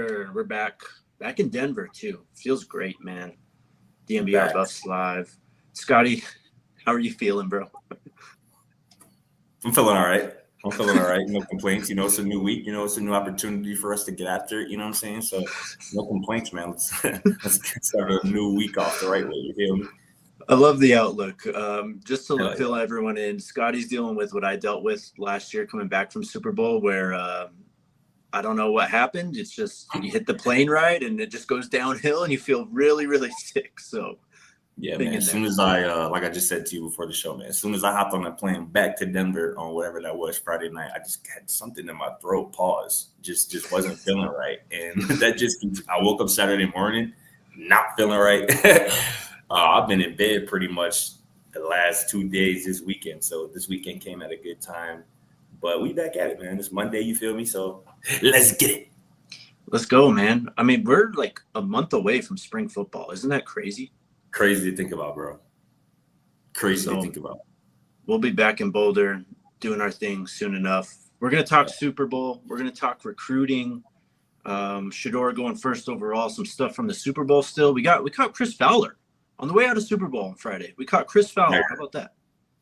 sir. We're back in Denver too. Feels great, man. DNVR Buffs live. Scotty, how are you feeling, bro? I'm feeling all right. No complaints. It's a new week. It's a new opportunity for us to get after it. You know what I'm saying? So no complaints, man. Let's start a new week off the right way. You feel me? I love the outlook. Just to fill everyone in, Scotty's dealing with what I dealt with last year coming back from Super Bowl, where I don't know what happened. It's just you hit the plane ride and it just goes downhill and you feel really, really sick. So yeah, man. As soon as I, like I just said to you before the show, man, as soon as I hopped on that plane back to Denver on whatever that was Friday night, I just had something in my throat, just wasn't feeling right. And I woke up Saturday morning, not feeling right. I've been in bed pretty much the last 2 days this weekend. So this weekend came at a good time, but we back at it, man. It's Monday, you feel me? So let's get it. Let's go, man. I mean, we're like a month away from spring football. Isn't that crazy? Crazy to think about, bro. Crazy to think about. We'll be back in Boulder doing our thing soon enough. We're going to talk Super Bowl. We're going to talk recruiting. Shedeur going first overall. Some stuff from the Super Bowl still. We caught Chris Fowler on the way out of Super Bowl on Friday. We caught Chris Fowler. How about that?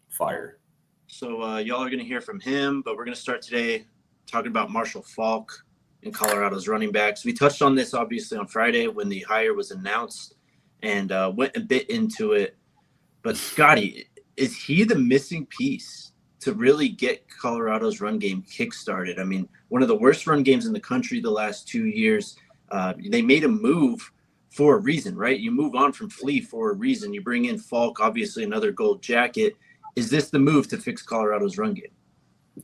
Fire. So y'all are going to hear from him, but we're going to start today talking about Marshall Faulk and Colorado's running backs. We touched on this, obviously, on Friday when the hire was announced and went a bit into it. But, Scotty, is he the missing piece to really get Colorado's run game kickstarted? I mean, one of the worst run games in the country the last 2 years. They made a move for a reason, right? You move on from Flea for a reason. You bring in Faulk, obviously another gold jacket. Is this the move to fix Colorado's run game?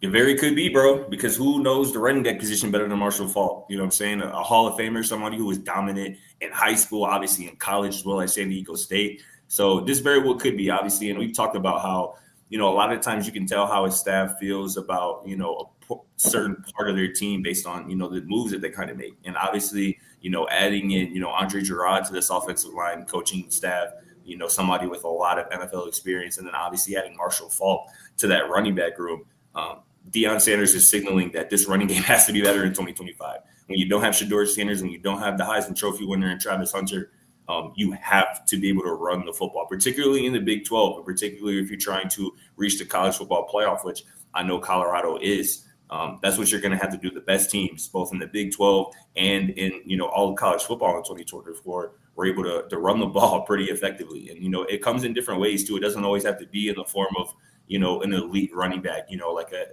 It very could be, bro, because who knows the running back position better than Marshall Faulk? You know what I'm saying? A Hall of Famer, somebody who was dominant in high school, obviously in college as well as San Diego State. So this very well could be, obviously. And we've talked about how, a lot of times you can tell how his staff feels about, a certain part of their team based on, the moves that they kind of make. And obviously, adding in, Andre Gerard to this offensive line coaching staff, somebody with a lot of NFL experience, and then obviously adding Marshall Faulk to that running back room. Deion Sanders is signaling that this running game has to be better in 2025. When you don't have Shedeur Sanders, when you don't have the Heisman Trophy winner and Travis Hunter, you have to be able to run the football, particularly in the Big 12, and particularly if you're trying to reach the college football playoff, which I know Colorado is. That's what you're going to have to do. The best teams, both in the Big 12 and in, all of college football in 2024, were able to run the ball pretty effectively. And, it comes in different ways, too. It doesn't always have to be in the form of, an elite running back,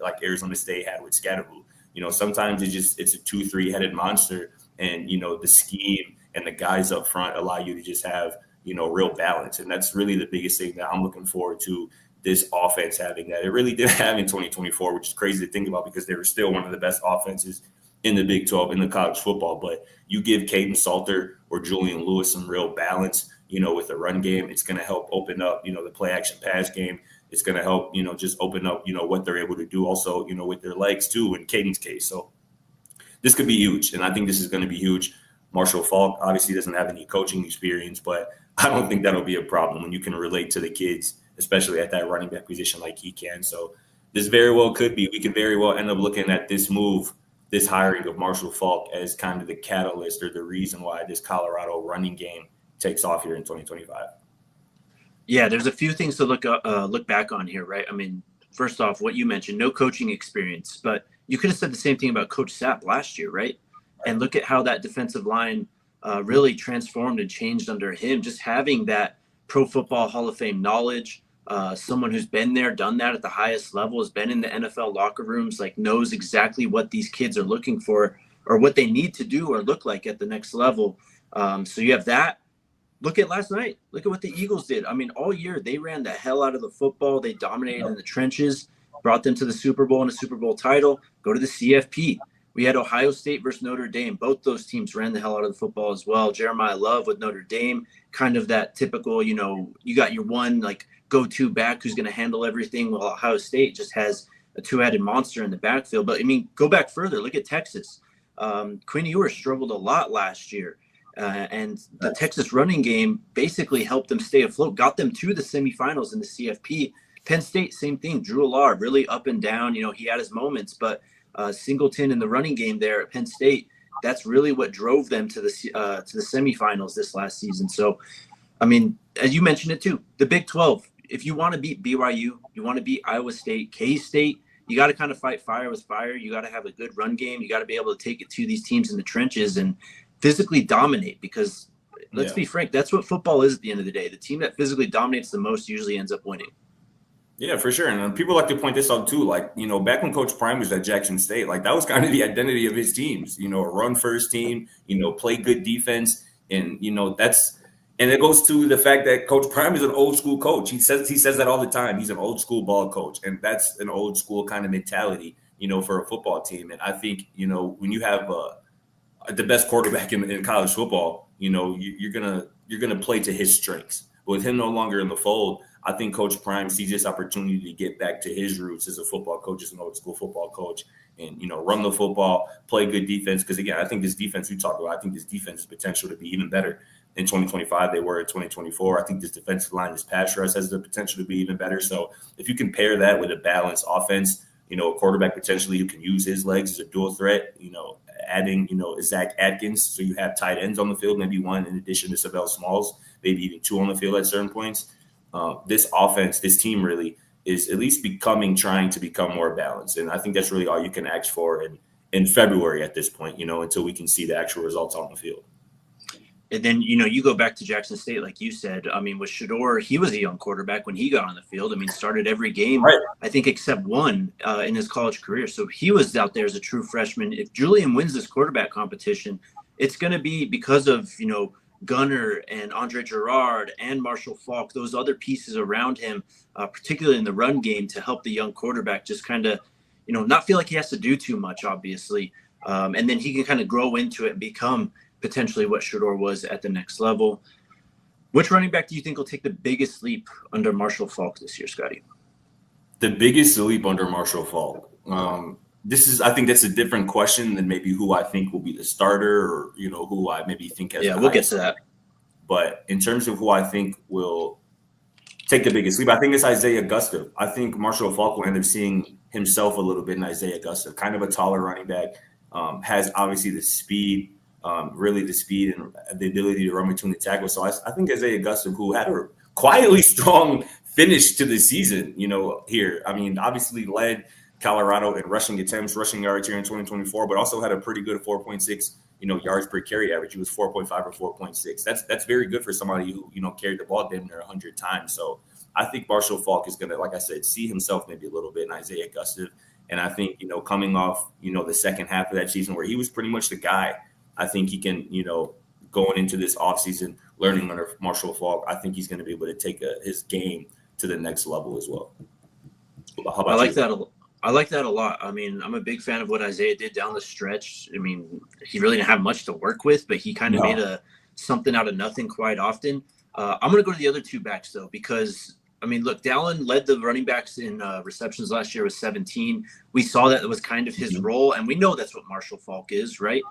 like Arizona State had with Scatterboo. Sometimes it's a 2-3 headed monster, and, the scheme and the guys up front allow you to just have, real balance. And that's really the biggest thing that I'm looking forward to this offense having that it really didn't have in 2024, which is crazy to think about because they were still one of the best offenses in the Big 12 in the college football. But you give Kaidon Salter or Julian Lewis some real balance, with the run game, it's going to help open up, the play action pass game. It's going to help, just open up, what they're able to do also, with their legs too in Kaidon's case. So this could be huge. And I think this is going to be huge. Marshall Faulk obviously doesn't have any coaching experience, but I don't think that'll be a problem when you can relate to the kids, especially at that running back position like he can. So this very well could be. We could very well end up looking at this move, this hiring of Marshall Faulk as kind of the catalyst or the reason why this Colorado running game takes off here in 2025. Yeah, there's a few things to look back on here, right? I mean, first off, what you mentioned, no coaching experience, but you could have said the same thing about Coach Sapp last year, right? And look at how that defensive line really transformed and changed under him. Just having that Pro Football Hall of Fame knowledge, someone who's been there, done that at the highest level, has been in the NFL locker rooms, like knows exactly what these kids are looking for or what they need to do or look like at the next level. So you have that. Look at last night. Look at what the Eagles did. I mean, all year they ran the hell out of the football. They dominated in the trenches, brought them to the Super Bowl and a Super Bowl title. Go to the CFP. We had Ohio State versus Notre Dame. Both those teams ran the hell out of the football as well. Jeremiah Love with Notre Dame, kind of that typical, you got your one like go-to back who's going to handle everything, while Ohio State just has a two-headed monster in the backfield. But, I mean, go back further. Look at Texas. Quinn Ewers struggled a lot last year. And the Texas running game basically helped them stay afloat, got them to the semifinals in the CFP. Penn State, same thing. Drew Allard, really up and down. He had his moments, but Singleton in the running game there at Penn State that's really what drove them to the semifinals this last season. So, I mean, as you mentioned it too, the Big 12. If you want to beat BYU, you want to beat Iowa State, K-State, you got to kind of fight fire with fire. You got to have a good run game. You got to be able to take it to these teams in the trenches and physically dominate, because let's be frank, that's what football is at the end of the day. The team that physically dominates the most usually ends up winning. Yeah, for sure. And people like to point this out too. Like, back when Coach Prime was at Jackson State, like that was kind of the identity of his teams, a run first team, play good defense. And, and it goes to the fact that Coach Prime is an old school coach. He says that all the time. He's an old school ball coach. And that's an old school kind of mentality, for a football team. And I think, when you have the best quarterback in college football, you're gonna play to his strengths. But with him no longer in the fold, I think Coach Prime sees this opportunity to get back to his roots as a football coach, as an old school football coach, and run the football, play good defense. Because again, I think this defense we talked about, I think this defense has potential to be even better in 2025 they were in 2024. I think this defensive line, this pass rush has the potential to be even better. So if you can pair that with a balanced offense, a quarterback potentially who can use his legs as a dual threat, adding, Zach Atkins, so you have tight ends on the field, maybe one in addition to Savell Smalls, maybe even two on the field at certain points. This offense, this team really is at least trying to become more balanced. And I think that's really all you can ask for in February at this point, until we can see the actual results on the field. And then, you go back to Jackson State, like you said. I mean, with Shedeur, he was a young quarterback when he got on the field. I mean, started every game, right, I think, except one in his college career. So he was out there as a true freshman. If Julian wins this quarterback competition, it's going to be because of, Gunner and Andre Gerard and Marshall Faulk, those other pieces around him, particularly in the run game, to help the young quarterback just kind of, not feel like he has to do too much, obviously. And then he can kind of grow into it and become potentially what Shedeur was at the next level. Which running back do you think will take the biggest leap under Marshall Faulk this year, Scotty? The biggest leap under Marshall Faulk. I think that's a different question than maybe who I think will be the starter, or, who I maybe think has. Yeah, we'll get to that. But in terms of who I think will take the biggest leap, I think it's Isaiah Gustav. I think Marshall Faulk will end up seeing himself a little bit in Isaiah Gustav, kind of a taller running back, has obviously the speed, really the speed and the ability to run between the tackles. So I think Isaiah Gustav, who had a quietly strong finish to the season, here. I mean, obviously led Colorado in rushing attempts, rushing yards here in 2024, but also had a pretty good 4.6, yards per carry average. He was 4.5 or 4.6. That's very good for somebody who, carried the ball damn near 100 times. So I think Marshall Faulk is going to, like I said, see himself maybe a little bit in Isaiah Gustav. And I think, coming off, the second half of that season where he was pretty much the guy, I think he can, going into this offseason, learning under Marshall Faulk, I think he's going to be able to take his game to the next level as well. How about I like you? that. I like that a lot. I mean, I'm a big fan of what Isaiah did down the stretch. I mean, he really didn't have much to work with, but he kind of made something out of nothing quite often. I'm going to go to the other two backs, though, because, I mean, look, Dallin led the running backs in receptions last year with 17. We saw that was kind of his role, and we know that's what Marshall Faulk is, right?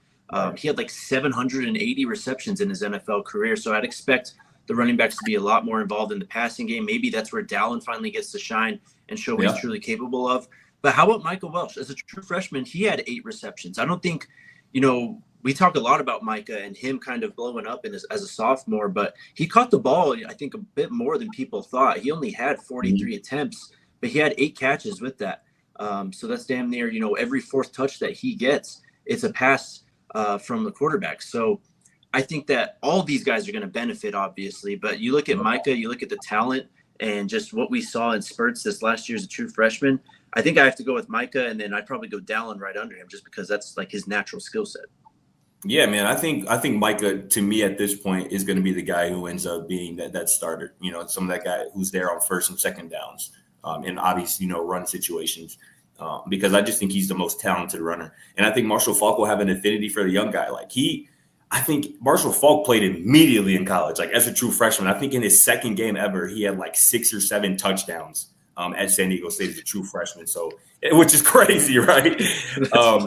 He had like 780 receptions in his NFL career, so I'd expect the running backs to be a lot more involved in the passing game. Maybe that's where Dallin finally gets to shine and show what he's truly capable of. But how about Micah Welch? As a true freshman, he had 8 receptions. I don't think, we talk a lot about Micah and him kind of blowing up as a sophomore, but he caught the ball, I think, a bit more than people thought. He only had 43 attempts, but he had 8 catches with that. So that's damn near, every fourth touch that he gets, it's a pass from the quarterback. So I think that all these guys are going to benefit, obviously. But you look at Micah, you look at the talent and just what we saw in spurts this last year as a true freshman. I think I have to go with Micah, and then I'd probably go Dallin right under him just because that's like his natural skill set. Yeah, man. I think Micah, to me at this point, is going to be the guy who ends up being that starter. Some of that guy who's there on first and second downs, in obvious, run situations. Because I just think he's the most talented runner. And I think Marshall Faulk will have an affinity for the young guy. I think Marshall Faulk played immediately in college, like as a true freshman. I think in his second game ever, he had like 6 or 7 touchdowns at San Diego State as a true freshman. So, which is crazy, right? So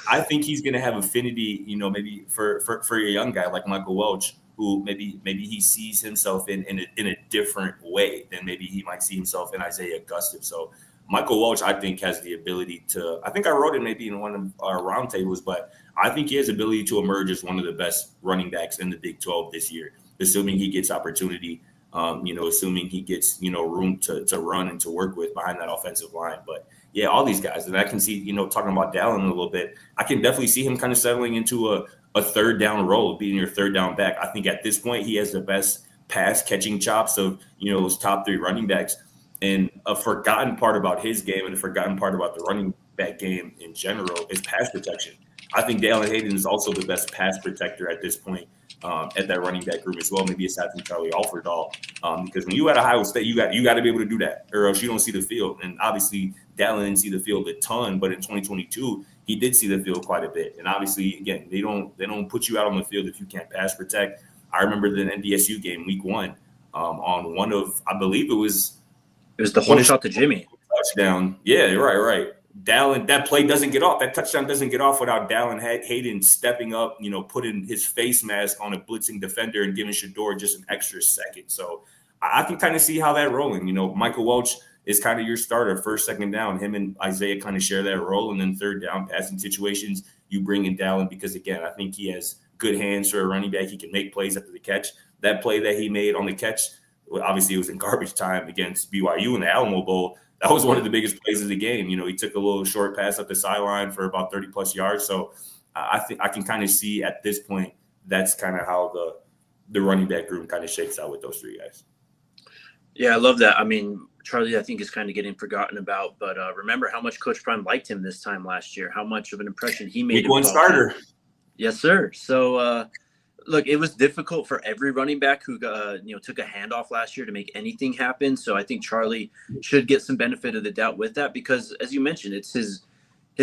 I think he's going to have affinity, maybe for a young guy like Michael Welch, who maybe he sees himself in a different way than maybe he might see himself in Isaiah Gustav. So Michael Welch, I think, has the ability to, I think I wrote it maybe in one of our roundtables, but I think he has the ability to emerge as one of the best running backs in the Big 12 this year, assuming he gets opportunity, assuming he gets, room to run and to work with behind that offensive line. But yeah, all these guys, and I can see, talking about Dallin a little bit, I can definitely see him kind of settling into a third down role, being your third down back. I think at this point he has the best pass catching chops of, those top 3 running backs. And a forgotten part about his game and a forgotten part about the running back game in general is pass protection. I think Dallin Hayden is also the best pass protector at this point at that running back group as well. Maybe aside from Charlie Alfredall, because when you at Ohio State, you got to be able to do that, or else you don't see the field. And obviously, Dallin didn't see the field a ton, but in 2022, he did see the field quite a bit. And obviously, again, they don't put you out on the field if you can't pass protect. I remember the NDSU game, week 1, on one of, I believe it was the whole shot to Jimmy touchdown. Yeah, right. Dallin, that play doesn't get off. That touchdown doesn't get off without Dallin Hayden stepping up, putting his face mask on a blitzing defender and giving Shedeur just an extra second. So I can kind of see how that rolling. Michael Welch is kind of your starter, first, second down. Him and Isaiah kind of share that role. And then third down passing situations, you bring in Dallin because, again, I think he has good hands for a running back. He can make plays after the catch. That play that he made on the catch, obviously it was in garbage time against BYU in the Alamo Bowl. That was one of the biggest plays of the game. He took a little short pass up the sideline for about 30-plus yards. So I think I can kind of see at this point that's kind of how the running back group kind of shakes out with those 3 guys. Yeah, I love that. I mean, Charlie, I think, is kind of getting forgotten about. But remember how much Coach Prime liked him this time last year, how much of an impression he made. Week 1 starter. Yes, sir. So, look, it was difficult for every running back who took a handoff last year to make anything happen. So I think Charlie should get some benefit of the doubt with that because, as you mentioned, it's his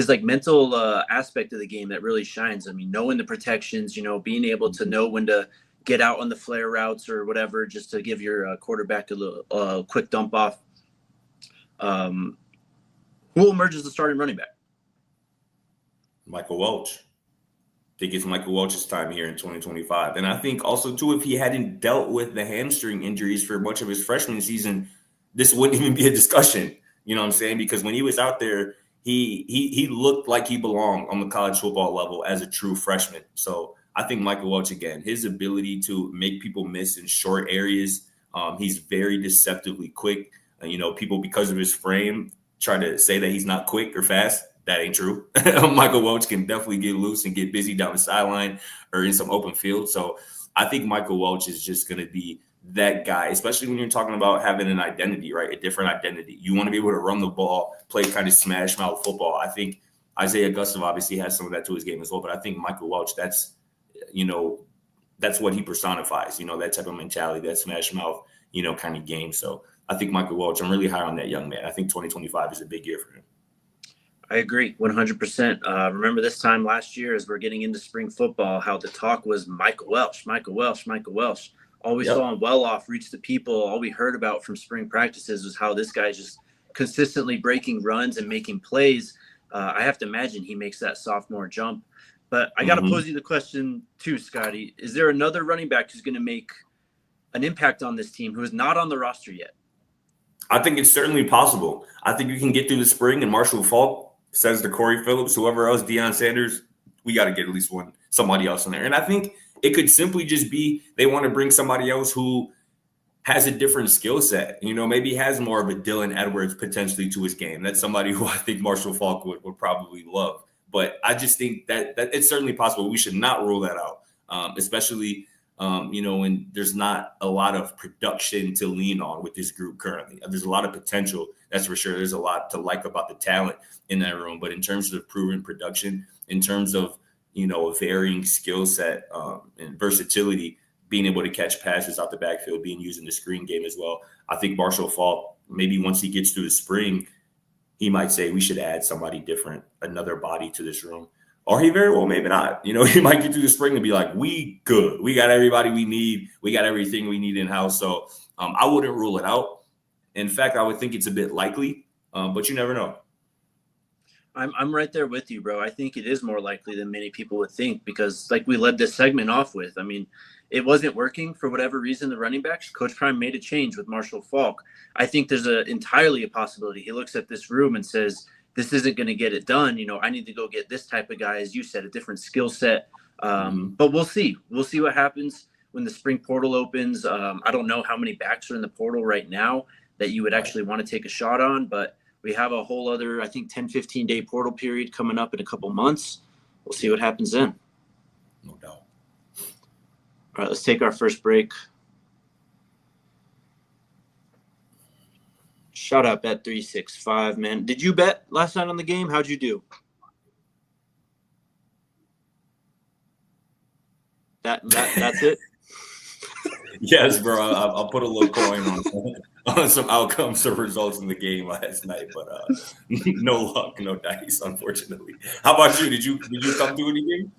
like mental aspect of the game that really shines. I mean, knowing the protections, being able to know when to get out on the flare routes or whatever, just to give your quarterback a little quick dump off. Who will emerge as the starting running back? Michael Welch. I think it's Michael Welch's time here in 2025. And I think also, too, if he hadn't dealt with the hamstring injuries for much of his freshman season, this wouldn't even be a discussion. You know what I'm saying? Because when he was out there, he looked like he belonged on the college football level as a true freshman. So I think Michael Welch, again, his ability to make people miss in short areas, he's very deceptively quick. People, because of his frame, try to say that he's not quick or fast. That ain't true. Michael Welch can definitely get loose and get busy down the sideline or in some open field. So I think Michael Welch is just going to be that guy, especially when you're talking about having an identity, right? A different identity. You want to be able to run the ball, play kind of smash mouth football. I think Isaiah Gustav obviously has some of that to his game as well. But I think Michael Welch, that's what he personifies, that type of mentality, that smash mouth, kind of game. So I think Michael Welch, I'm really high on that young man. I think 2025 is a big year for him. I agree 100%. Remember this time last year as we're getting into spring football, how the talk was Michael Welch. All we saw on Well-Off reach the people. All we heard about from spring practices was how this guy's just consistently breaking runs and making plays. I have to imagine he makes that sophomore jump. But I got to pose you the question too, Scotty. Is there another running back who's going to make an impact on this team who is not on the roster yet? I think it's certainly possible. I think you can get through the spring and Marshall Faulk says to Corey Phillips, whoever else, Deion Sanders, we got to get at least somebody else in there. And I think it could simply just be they want to bring somebody else who has a different skill set, maybe has more of a Dylan Edwards potentially to his game. That's somebody who I think Marshall Faulk would probably love. But I just think that it's certainly possible. We should not rule that out, especially when there's not a lot of production to lean on with this group currently. There's a lot of potential, that's for sure. There's a lot to like about the talent in that room. But in terms of proven production, in terms of, a varying skill set and versatility, being able to catch passes out the backfield, being used in the screen game as well, I think Marshall Faulk, maybe once he gets through the spring, he might say we should add somebody different, another body to this room. Or he very well, maybe not. He might get through the spring and be like, we good. We got everybody we need. We got everything we need in-house. So I wouldn't rule it out. In fact, I would think it's a bit likely, but you never know. I'm right there with you, bro. I think it is more likely than many people would think because like we led this segment off with, I mean, it wasn't working for whatever reason, the running backs, Coach Prime made a change with Marshall Faulk. I think there's entirely a possibility. He looks at this room and says, this isn't going to get it done. I need to go get this type of guy, as you said, a different skill set. But we'll see. We'll see what happens when the spring portal opens. I don't know how many backs are in the portal right now that you would actually want to take a shot on, but we have a whole other, I think, 10, 15-day portal period coming up in a couple months. We'll see what happens then. No doubt. All right, let's take our first break. Shout out Bet365, man. Did you bet last night on the game? How'd you do? That's it? Yes, bro. I'll put a little coin on some outcomes or results in the game last night, but no luck, no dice, unfortunately. How about you? Did you come through anything?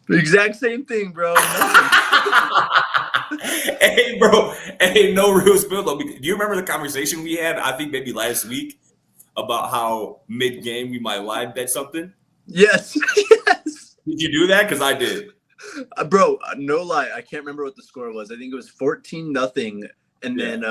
The exact same thing, bro. Hey, bro. Hey, no real spill though. Do you remember the conversation we had? I think maybe last week about how mid-game we might live bet something. Yes. Yes. Did you do that? Because I did. Bro, no lie. I can't remember what the score was. I think it was 14-0. And then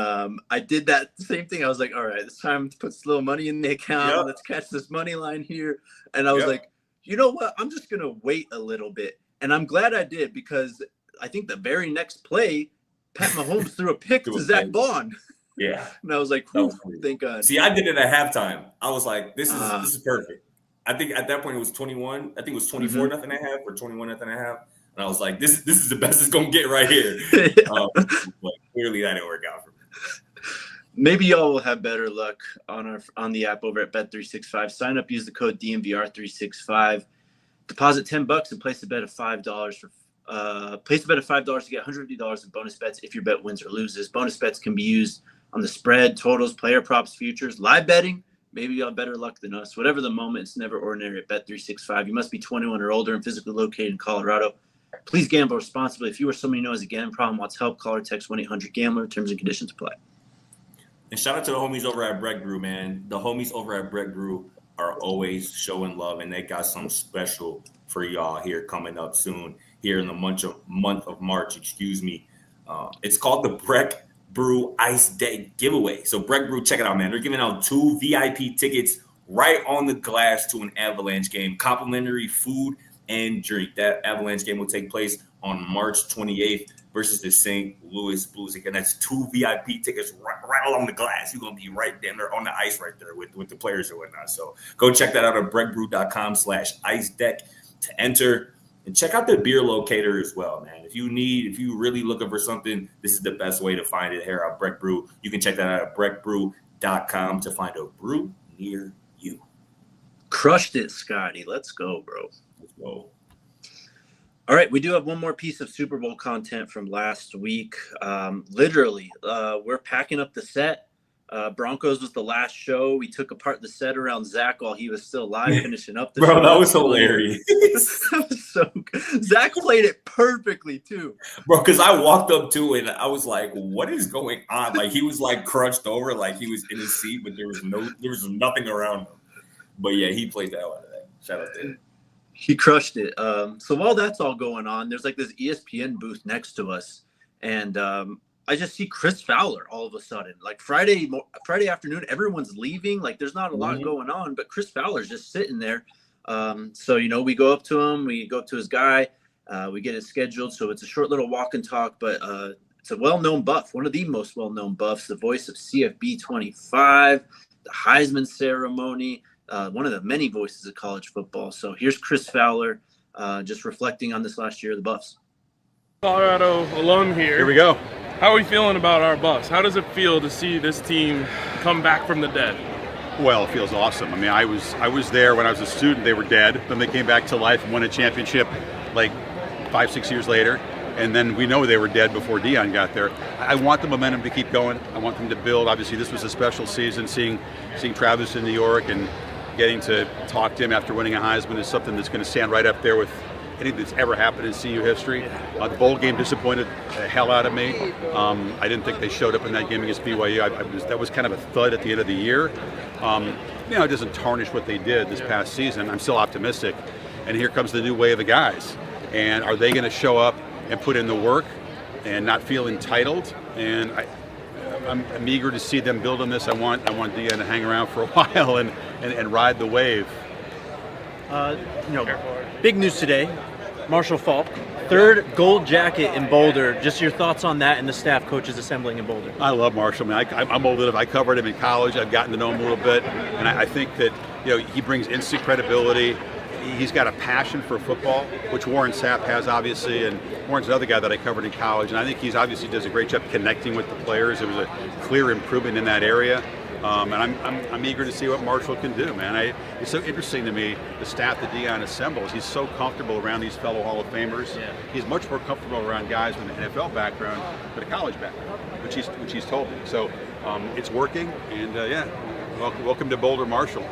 I did that same thing. I was like, all right, it's time to put a little money in the account. Yep. Let's catch this money line here. And I was like, you know what? I'm just going to wait a little bit. And I'm glad I did, because I think the very next play, Pat Mahomes threw a pick to Zach Bond. Yeah. And I was like, thank God. See, I did it at halftime. I was like, this is perfect. I think at that point it was 21. I think it was 24 nothing and a half or 21 nothing and a half. And I was like, this is the best it's going to get right here. But clearly that didn't work out for me. Maybe y'all will have better luck on the app over at Bet365. Sign up, use the code DNVR365. Deposit $10 and place a bet of $5 place a bet of $5 to get $150 in bonus bets if your bet wins or loses. Bonus bets can be used on the spread, totals, player props, futures, live betting. Maybe y'all have better luck than us. Whatever the moment, it's never ordinary at Bet365. You must be 21 or older and physically located in Colorado. Please gamble responsibly. If you or someone you know has a gambling problem, wants help, call or text 1-800-GAMBLER. Terms and conditions apply. And shout out to the homies over at Breck Brew, man. The homies over at Breck Brew are always showing love, and they got something special for y'all here coming up soon, here in the month of March, It's called the Breck Brew Ice Day giveaway. So Breck Brew, check it out, man. They're giving out 2 VIP tickets right on the glass to an Avalanche game, complimentary food and drink. That Avalanche game will take place on March 28th versus the St. Louis Blues. Again, that's 2 VIP tickets right along the glass. You're going to be right there on the ice right there with the players and whatnot. So go check that out at breckbrew.com/ice deck to enter. And check out the beer locator as well, man. If you really looking for something, this is the best way to find it here at Breck Brew. You can check that out at breckbrew.com to find a brew near you. Crushed it, Scotty. Let's go, bro. Let's go. All right, we do have one more piece of Super Bowl content from last week. Literally, we're packing up the set. Broncos was the last show. We took apart the set around Zach while he was still live, finishing up the show. Bro, that was hilarious. That was so good. Zach played it perfectly, too. Bro, because I walked up to it, and I was like, what is going on? Like, he was, like, crunched over, like he was in his seat, but there was nothing around him. But, yeah, he played the hell out of that. Shout out to him. He crushed it. So while that's all going on, there's like this ESPN booth next to us. And I just see Chris Fowler all of a sudden. Like Friday afternoon, everyone's leaving. Like there's not a lot going on, but Chris Fowler's just sitting there. So, we go up to him. We go up to his guy. We get it scheduled. So it's a short little walk and talk, but it's a well-known buff, one of the most well-known buffs, the voice of CFB 25, the Heisman ceremony, one of the many voices of college football. So here's Chris Fowler just reflecting on this last year of the Buffs. Colorado alum here. Here we go. How are we feeling about our Buffs? How does it feel to see this team come back from the dead? Well, it feels awesome. I mean, I was there when I was a student. They were dead. Then they came back to life and won a championship like 5-6 years later. And then we know they were dead before Deion got there. I want the momentum to keep going. I want them to build. Obviously, this was a special season. Seeing Travis in New York and getting to talk to him after winning a Heisman is something that's going to stand right up there with anything that's ever happened in CU history. The bowl game disappointed the hell out of me. I didn't think they showed up in that game against BYU. That was kind of a thud at the end of the year. It doesn't tarnish what they did this past season. I'm still optimistic. And here comes the new wave of guys. And are they going to show up and put in the work and not feel entitled. And I'm eager to see them build on this. I want Deion to hang around for a while and ride the wave. Big news today. Marshall Faulk, third gold jacket in Boulder. Just your thoughts on that and the staff coaches assembling in Boulder. I love Marshall. I mean, I'm old enough. I covered him in college. I've gotten to know him a little bit, and I think that he brings instant credibility. He's got a passion for football, which Warren Sapp has, obviously, and Warren's another guy that I covered in college, and I think he's obviously does a great job connecting with the players. It was a clear improvement in that area, and I'm eager to see what Marshall can do, man. It's so interesting to me, the staff that Deion assembles. He's so comfortable around these fellow Hall of Famers. Yeah. He's much more comfortable around guys with an NFL background than a college background, which he's told me. So it's working, and welcome to Boulder, Marshall.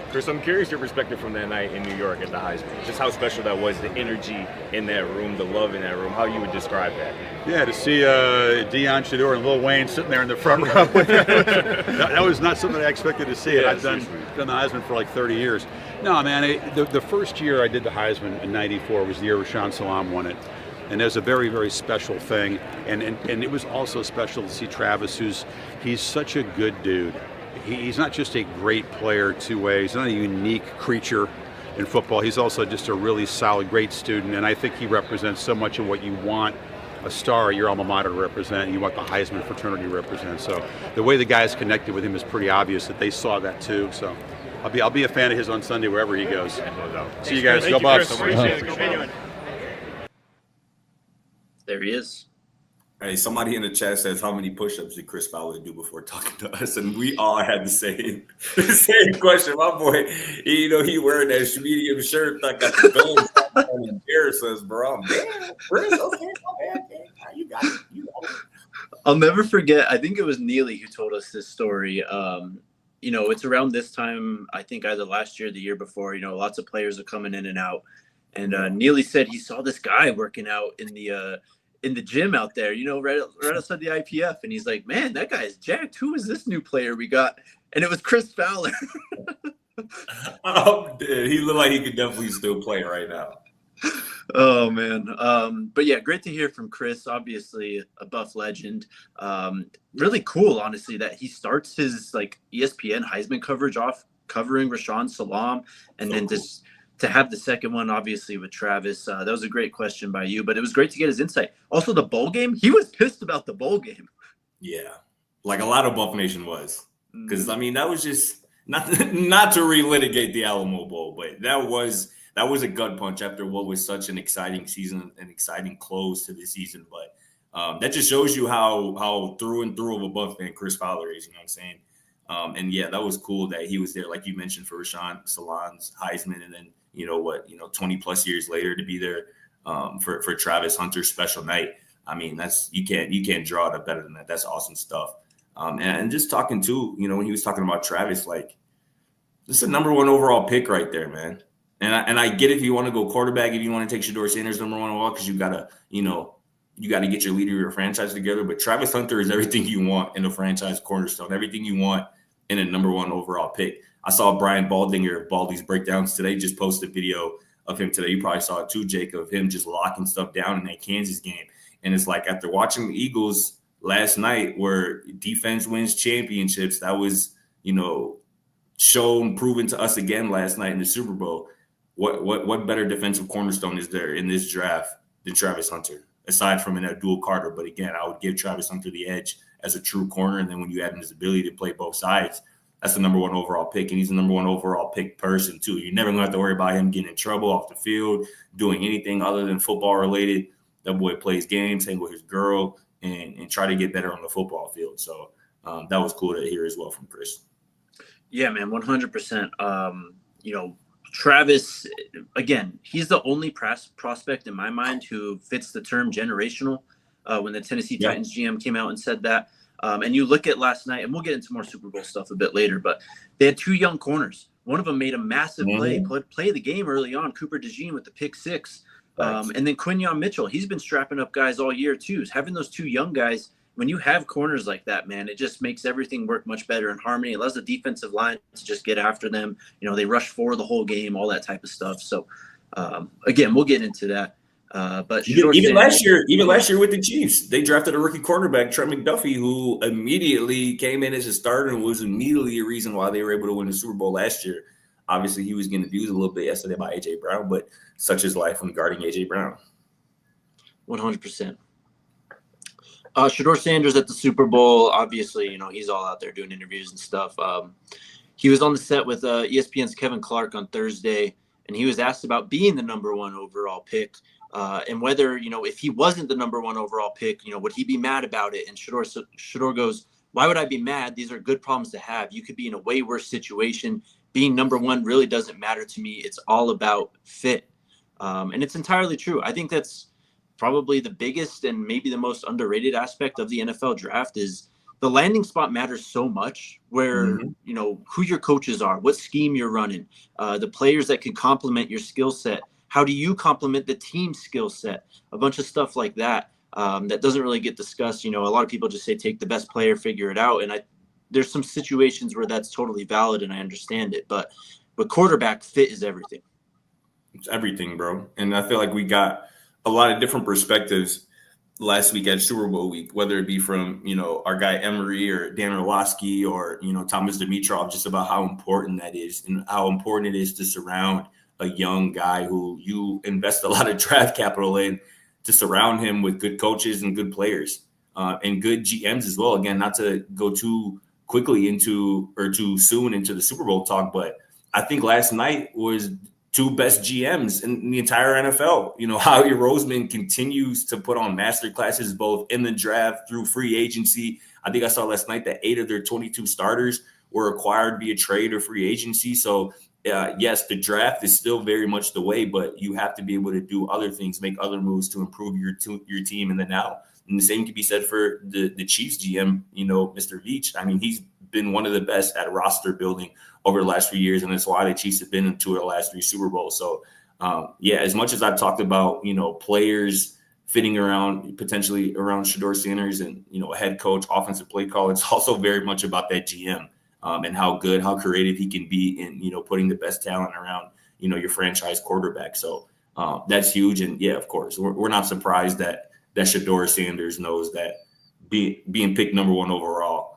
Chris, I'm curious your perspective from that night in New York at the Heisman. Just how special that was, the energy in that room, the love in that room, how you would describe that. Yeah, to see Deion, Shedeur, and Lil Wayne sitting there in the front row. that was not something I expected to see. Yeah, I've done the Heisman for like 30 years. No, man, the first year I did the Heisman in '94 was the year Rashaan Salam won it. And it was a very, very special thing. And it was also special to see Travis, he's such a good dude. He's not just a great player two-way. He's not a unique creature in football. He's also just a really solid, great student, and I think he represents so much of what you want a star at your alma mater to represent. You want the Heisman fraternity to represent. So the way the guys connected with him is pretty obvious that they saw that too. So I'll be a fan of his on Sunday wherever he goes. See you guys. Go Buffs. There he is. Hey, somebody in the chat says, how many push-ups did Chris Fowler do before talking to us? And we all had the same question. My boy, he wearing that medium shirt that got the guns on and Bear says, bro, I'm damn, Chris, okay, my bad, man. You got it. I'll never forget, I think it was Neely who told us this story. It's around this time, I think either last year or the year before, lots of players are coming in and out. And Neely said he saw this guy working out in the gym out there, right outside the IPF. And he's like, man, that guy's jacked. Who is this new player we got? And it was Chris Fowler. He looked like he could definitely still play right now. Oh, man. But yeah, great to hear from Chris. Obviously a Buff legend. Really cool, honestly, that he starts his ESPN Heisman coverage off covering Rashaan Salam. And then just to have the second one, obviously, with Travis. That was a great question by you, but it was great to get his insight. Also, the bowl game, he was pissed about the bowl game. Yeah, like a lot of Buff Nation was. Because, that was just not to relitigate the Alamo Bowl, but that was a gut punch after what was such an exciting season, an exciting close to the season. But that just shows you how through and through of a Buff fan Chris Fowler is, you know what I'm saying? And, yeah, that was cool that he was there, like you mentioned, for Rashaan Salam's Heisman, and then 20+ years later to be there for Travis Hunter's special night. That's you can't draw it better than that. That's awesome stuff. And just talking too, when he was talking about Travis, this is a number 1 overall pick right there, man. And I get if you want to go quarterback, if you want to take Shedeur Sanders number 1 overall, because you gotta get your leader of your franchise together. But Travis Hunter is everything you want in a franchise cornerstone, everything you want in a number 1 overall pick. I saw Brian Baldinger of Baldy's Breakdowns today just posted a video of him today. You probably saw it too, Jake, of him just locking stuff down in that Kansas game. And it's like after watching the Eagles last night where defense wins championships, that was, proven to us again last night in the Super Bowl. What better defensive cornerstone is there in this draft than Travis Hunter, aside from an Abdul Carter? But again, I would give Travis Hunter the edge as a true corner. And then when you add in his ability to play both sides, that's the number 1 overall pick, and he's the number 1 overall pick person, too. You're never going to have to worry about him getting in trouble off the field, doing anything other than football-related. That boy plays games, hang with his girl, and try to get better on the football field. So that was cool to hear as well from Chris. Yeah, man, 100%. Travis, again, he's the only prospect in my mind who fits the term generational. When the Tennessee Titans GM came out and said that. And you look at last night, and we'll get into more Super Bowl stuff a bit later, but they had 2 young corners. One of them made a massive play the game early on, Cooper DeJean with the pick 6. And then Quinyon Mitchell, he's been strapping up guys all year too. Having those 2 young guys, when you have corners like that, man, it just makes everything work much better in harmony. It allows the defensive line to just get after them. They rush forward the whole game, all that type of stuff. So, again, we'll get into that. But Shedeur even Sanders, last year with the Chiefs, they drafted a rookie quarterback, Trent McDuffie, who immediately came in as a starter and was immediately a reason why they were able to win the Super Bowl last year. Obviously, he was getting abused a little bit yesterday by A.J. Brown, but such is life when guarding A.J. Brown. 100%. Shedeur Sanders at the Super Bowl, obviously, he's all out there doing interviews and stuff. He was on the set with ESPN's Kevin Clark on Thursday, and he was asked about being the number one overall pick and whether, if he wasn't the number one overall pick, would he be mad about it? And Shedeur goes, why would I be mad? These are good problems to have. You could be in a way worse situation. Being number one really doesn't matter to me. It's all about fit. And it's entirely true. I think that's probably the biggest and maybe the most underrated aspect of the NFL draft is the landing spot matters so much where, who your coaches are, what scheme you're running, the players that can complement your skill set. How do you complement the team's skill set? A bunch of stuff like that that doesn't really get discussed. A lot of people just say, take the best player, figure it out. And there's some situations where that's totally valid and I understand it. But quarterback fit is everything. It's everything, bro. And I feel like we got a lot of different perspectives last week at Super Bowl week, whether it be from, our guy Emery or Dan Orlovsky or, Thomas Dimitrov, just about how important that is and how important it is to surround a young guy who you invest a lot of draft capital in, to surround him with good coaches and good players and good GMs as well. Again, not to go too quickly too soon into the Super Bowl talk, but I think last night was two best GMs in the entire NFL. Howie Roseman continues to put on master classes both in the draft through free agency. I think I saw last night that 8 of their 22 starters were acquired via trade or free agency. So yes, the draft is still very much the way, but you have to be able to do other things, make other moves to improve your team in the now. And the same can be said for the Chiefs GM, Mr. Veach. I mean, he's been one of the best at roster building over the last few years, and that's why the Chiefs have been in 2 of the last 3 Super Bowls. So, as much as I've talked about, players fitting around potentially around Shedeur Sanders and, a head coach, offensive play caller, it's also very much about that GM and how creative he can be in, putting the best talent around, your franchise quarterback. So that's huge. And, yeah, of course, we're not surprised that Shedeur Sanders knows that being picked number 1 overall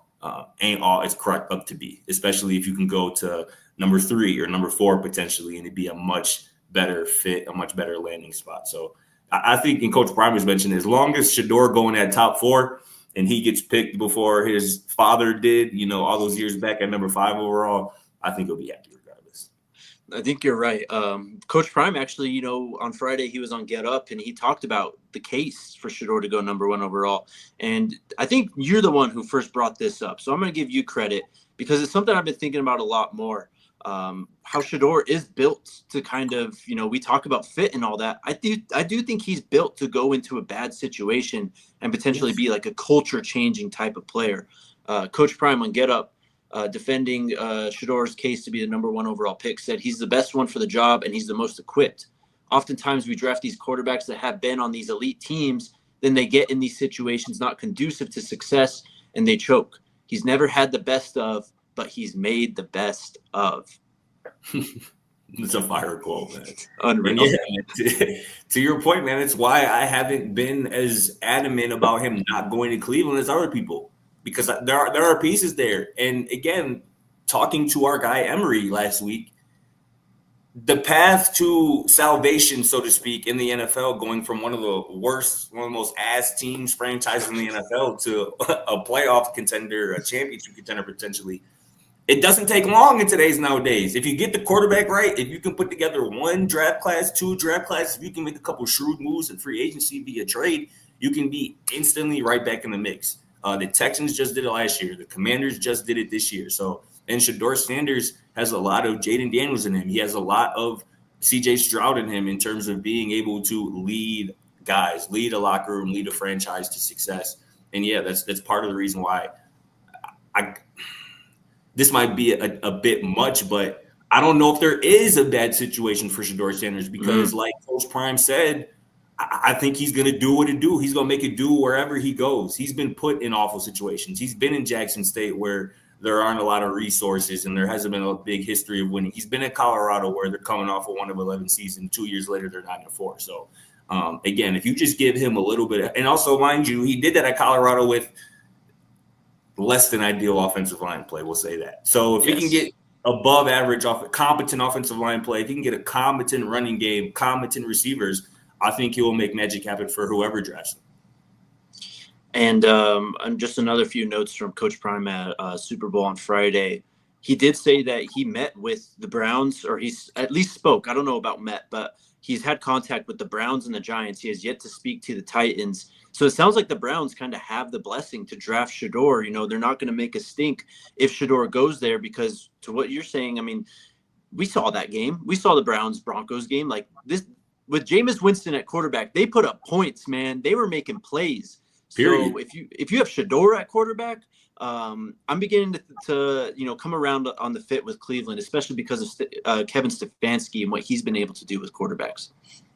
ain't all it's cracked up to be, especially if you can go to number 3 or number 4 potentially, and it'd be a much better fit, a much better landing spot. So I think, and Coach Primer's mentioned, as long as Shedeur going at top 4 and he gets picked before his father did, all those years back at number 5 overall, I think he'll be happy regardless. I think you're right. Coach Prime actually, on Friday he was on Get Up and he talked about the case for Shedeur to go number 1 overall. And I think you're the one who first brought this up. So I'm going to give you credit because it's something I've been thinking about a lot more. How Shedeur is built to kind of, we talk about fit and all that. I do think he's built to go into a bad situation and potentially be like a culture changing type of player. Coach Prime on Get Up, defending Shedeur's case to be the number 1 overall pick, said he's the best one for the job and he's the most equipped. Oftentimes we draft these quarterbacks that have been on these elite teams, then they get in these situations not conducive to success and they choke. He's never had the best of, but he's made the best of. It's a fire quote, man. Unreal. Yeah, to your point, man, it's why I haven't been as adamant about him not going to Cleveland as other people, because there are pieces there. And again, talking to our guy Emery last week, the path to salvation, so to speak, in the NFL, going from one of the most ass teams, franchises in the NFL to a playoff contender, a championship contender potentially, it doesn't take long in today's nowadays. If you get the quarterback right, if you can put together 1 draft class, 2 draft classes, if you can make a couple shrewd moves in free agency via trade, you can be instantly right back in the mix. The Texans just did it last year. The Commanders just did it this year. So, and Shedeur Sanders has a lot of Jaden Daniels in him. He has a lot of CJ Stroud in him in terms of being able to lead guys, lead a locker room, lead a franchise to success. And yeah, that's part of the reason why this might be a bit much, but I don't know if there is a bad situation for Shedeur Sanders because like Coach Prime said, I think he's going to do what it do. He's going to make it do wherever he goes. He's been put in awful situations. He's been in Jackson State where there aren't a lot of resources and there hasn't been a big history of winning. He's been in Colorado where they're coming off a 1-11 season. 2 years later, they're 9-4. So Again, if you just give him a little bit, and also, mind you, he did that at Colorado with less than ideal offensive line play. We'll say that. So if he can get above average, competent offensive line play, if he can get a competent running game, competent receivers, I think he will make magic happen for whoever drafts him. And just another few notes from Coach Prime at Super Bowl on Friday. He did say that he met with the Browns, or he's at least spoke. I don't know about met, but he's had contact with the Browns and the Giants. He has yet to speak to the Titans. So it sounds like the Browns kind of have the blessing to draft Shedeur. You know, they're not going to make a stink if Shedeur goes there, because to what you're saying, I mean, we saw that game. We saw the Browns-Broncos game. Like this, with Jameis Winston at quarterback, they put up points, man. They were making plays. Period. So if you have Shedeur at quarterback, I'm beginning to come around on the fit with Cleveland, especially because of Kevin Stefanski and what he's been able to do with quarterbacks.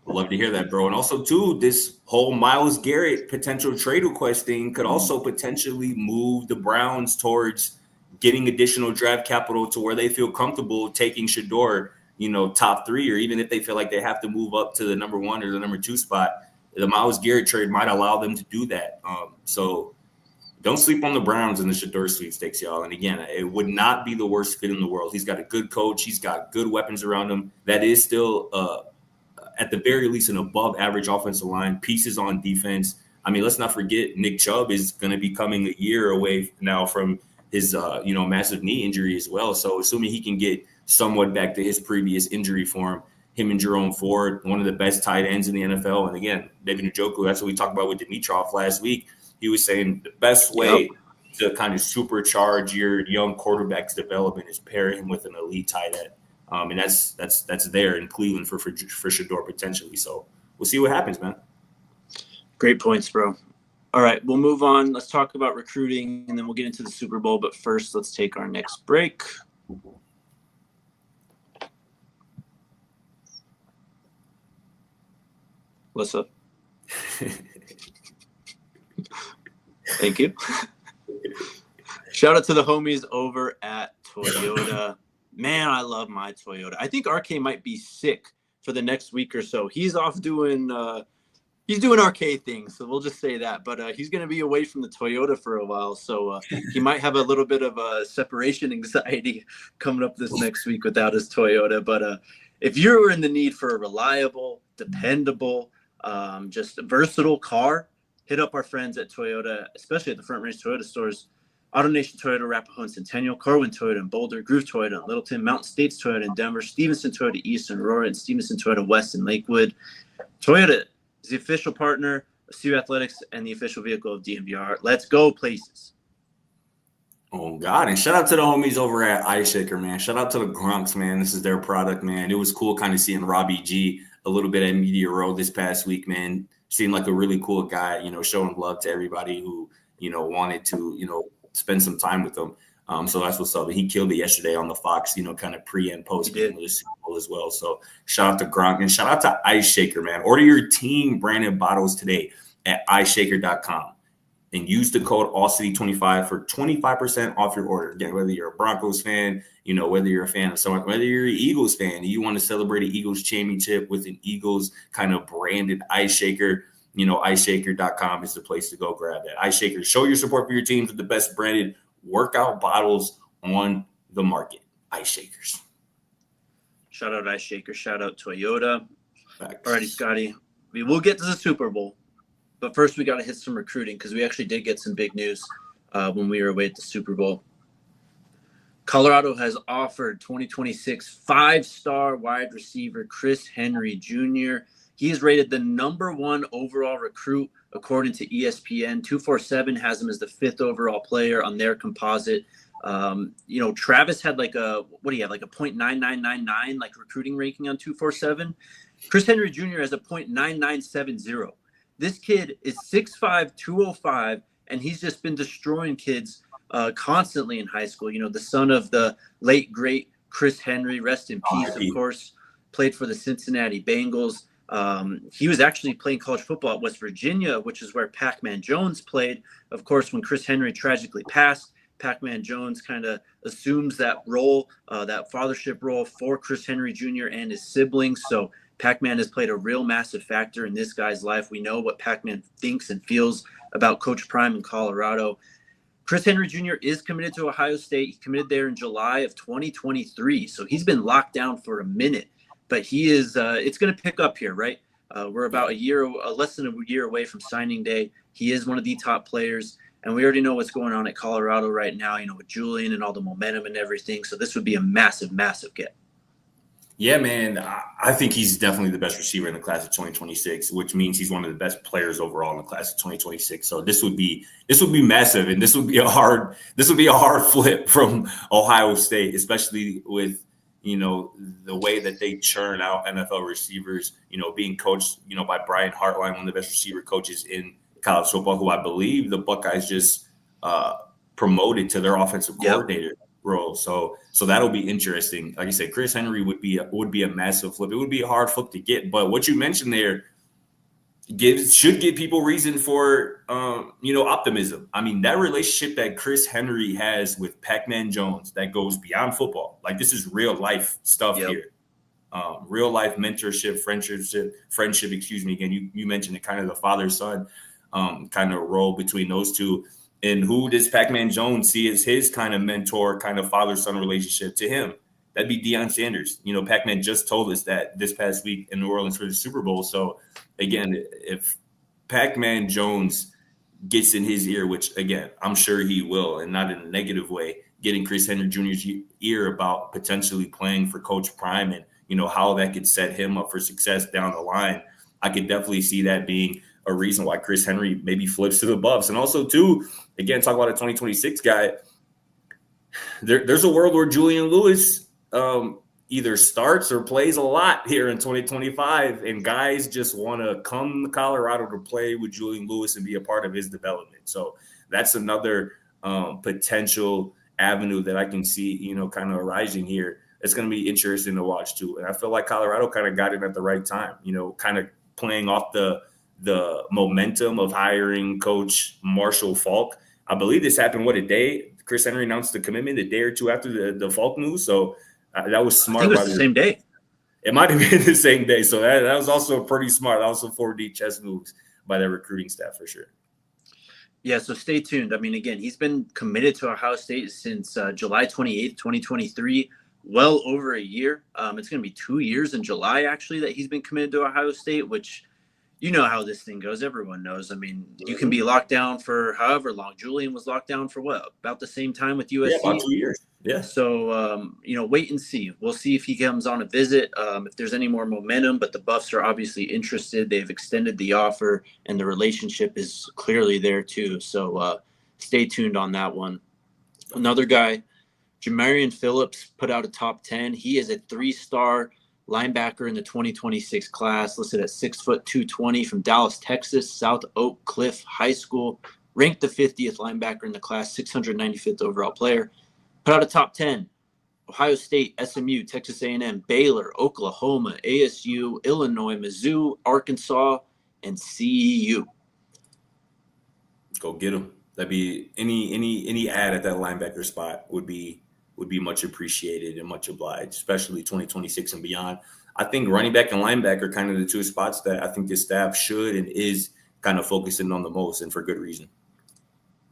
I'd love to hear that, bro. And also, too, this whole Myles Garrett potential trade request thing could also potentially move the Browns towards getting additional draft capital to where they feel comfortable taking Shedeur, top 3, or even if they feel like they have to move up to the number 1 or the number 2 spot, the Myles Garrett trade might allow them to do that. So don't sleep on the Browns in the Shedeur sweepstakes, y'all. And again, it would not be the worst fit in the world. He's got a good coach. He's got good weapons around him. That is still at the very least an above average offensive line, pieces on defense. I mean, let's not forget Nick Chubb is going to be coming a year away now from his, massive knee injury as well. So assuming he can get somewhat back to his previous injury form, him and Jerome Ford, one of the best tight ends in the NFL. And again, David Njoku, that's what we talked about with Dimitroff last week. He was saying the best way to kind of supercharge your young quarterback's development is pair him with an elite tight end. And that's there in Cleveland for Shedeur potentially. So we'll see what happens, man. Great points, bro. All right, we'll move on. Let's talk about recruiting, and then we'll get into the Super Bowl. But first, let's take our next break. What's up? Thank you. Shout out to the homies over at Toyota. Man, I love my Toyota. I think RK might be sick for the next week or so. He's off doing RK things, so we'll just say that. But he's going to be away from the Toyota for a while, so he might have a little bit of separation anxiety coming up this next week without his Toyota. But if you're in the need for a reliable, dependable, just a versatile car, hit up our friends at Toyota, especially at the Front Range Toyota stores. AutoNation Toyota, Arapahoe and Centennial, Carwin Toyota in Boulder, Groove Toyota in Littleton, Mountain States Toyota in Denver, Stevenson Toyota East in Aurora, and Stevenson Toyota West in Lakewood. Toyota is the official partner of CU Athletics and the official vehicle of DNVR. Let's go places. Oh, God. And shout out to the homies over at Ice Shaker, man. Shout out to the Grunks, man. This is their product, man. It was cool kind of seeing Robbie G a little bit at Media Row this past week, man. Seemed like a really cool guy, showing love to everybody who, wanted to, spend some time with them. So that's what's up. He killed it yesterday on the Fox, kind of pre and post game of the Super Bowl as well. So shout out to Gronk and shout out to Ice Shaker, man. Order your team branded bottles today at iceshaker.com and use the code AllCity25 for 25% off your order. Again, whether you're a Broncos fan, whether you're a fan of someone, whether you're an Eagles fan, and you want to celebrate an Eagles championship with an Eagles kind of branded Ice Shaker, iceshaker.com is the place to go grab that. Ice Shaker, show your support for your teams with the best branded workout bottles on the market. Ice Shakers. Shout out Ice Shaker. Shout out Toyota. Facts. Alrighty, Scotty. We will get to the Super Bowl, but first we got to hit some recruiting because we actually did get some big news when we were away at the Super Bowl. Colorado has offered 2026 5-star wide receiver Chris Henry Jr. He is rated the #1 overall recruit according to ESPN. 247 has him as the 5th overall player on their composite. Travis had like a .9999 like recruiting ranking on 247. Chris Henry Jr. has a .9970. This kid is 6'5", 205, and he's just been destroying kids constantly in high school. The son of the late great Chris Henry, rest in peace, of course, played for the Cincinnati Bengals. He was actually playing college football at West Virginia, which is where Pac-Man Jones played. Of course, when Chris Henry tragically passed, Pac-Man Jones kind of assumes that role, that fathership role for Chris Henry Jr. and his siblings. So Pac-Man has played a real massive factor in this guy's life. We know what Pac-Man thinks and feels about Coach Prime in Colorado. Chris Henry Jr. is committed to Ohio State. He committed there in July of 2023. So he's been locked down for a minute, but he is, it's going to pick up here, right? We're about less than a year away from signing day. He is one of the top players, and we already know what's going on at Colorado right now, with Julian and all the momentum and everything. So this would be a massive, massive get. Yeah, man, I think he's definitely the best receiver in the class of 2026, which means he's one of the best players overall in the class of 2026. So this would be massive, and this would be a hard flip from Ohio State, especially with the way that they churn out NFL receivers. Being coached by Brian Hartline, one of the best receiver coaches in college football, who I believe the Buckeyes just promoted to their offensive coordinator role. So that'll be interesting. Like I said, Chris Henry would be a massive flip. It would be a hard flip to get, but what you mentioned there should give people reason for optimism. I mean, that relationship that Chris Henry has with Pac-Man Jones, that goes beyond football. Like, this is real life stuff here. Real life mentorship, friendship. Excuse me. Again, you mentioned it, kind of the father-son kind of role between those two. And who does Pac-Man Jones see as his kind of mentor, kind of father-son relationship to him? That'd be Deion Sanders. Pac-Man just told us that this past week in New Orleans for the Super Bowl. So, again, if Pac-Man Jones gets in his ear, which, again, I'm sure he will, and not in a negative way, getting Chris Henry Jr.'s ear about potentially playing for Coach Prime and, how that could set him up for success down the line, I could definitely see that being a reason why Chris Henry maybe flips to the Buffs. And also, too, again, talk about a 2026 guy. There's a world where Julian Lewis either starts or plays a lot here in 2025, and guys just want to come to Colorado to play with Julian Lewis and be a part of his development. So that's another potential avenue that I can see, kind of arising here. It's going to be interesting to watch, too. And I feel like Colorado kind of got it at the right time, kind of playing off the momentum of hiring Coach Marshall Faulk. I believe this happened, a day? Chris Henry announced the commitment a day or two after the Faulk news. So that was smart. I think it was the same day. It might have been the same day. So that was also pretty smart. That was some 4D chess moves by their recruiting staff for sure. Yeah, so stay tuned. I mean, again, he's been committed to Ohio State since July 28th, 2023, well over a year. It's going to be 2 years in July, actually, that he's been committed to Ohio State, which you know how this thing goes. Everyone knows. I mean, you can be locked down for however long. Julian was locked down for what? About the same time with USC? Yeah, about 2 years. Yeah. So, wait and see. We'll see if he comes on a visit, if there's any more momentum, but the Buffs are obviously interested. They've extended the offer, and the relationship is clearly there too. So stay tuned on that one. Another guy, Jamarion Phillips, put out a top 10. He is a 3-star linebacker in the 2026 class, listed at 6', 220 from Dallas, Texas, South Oak Cliff High School, ranked the 50th linebacker in the class, 695th overall player. Put out a top 10. Ohio State, SMU, Texas A&M, Baylor, Oklahoma, ASU, Illinois, Mizzou, Arkansas, and CEU. Go get them. That'd be any ad at that linebacker spot would be much appreciated and much obliged, especially 2026 and beyond. I think running back and linebacker are kind of the two spots that I think this staff should and is kind of focusing on the most, and for good reason.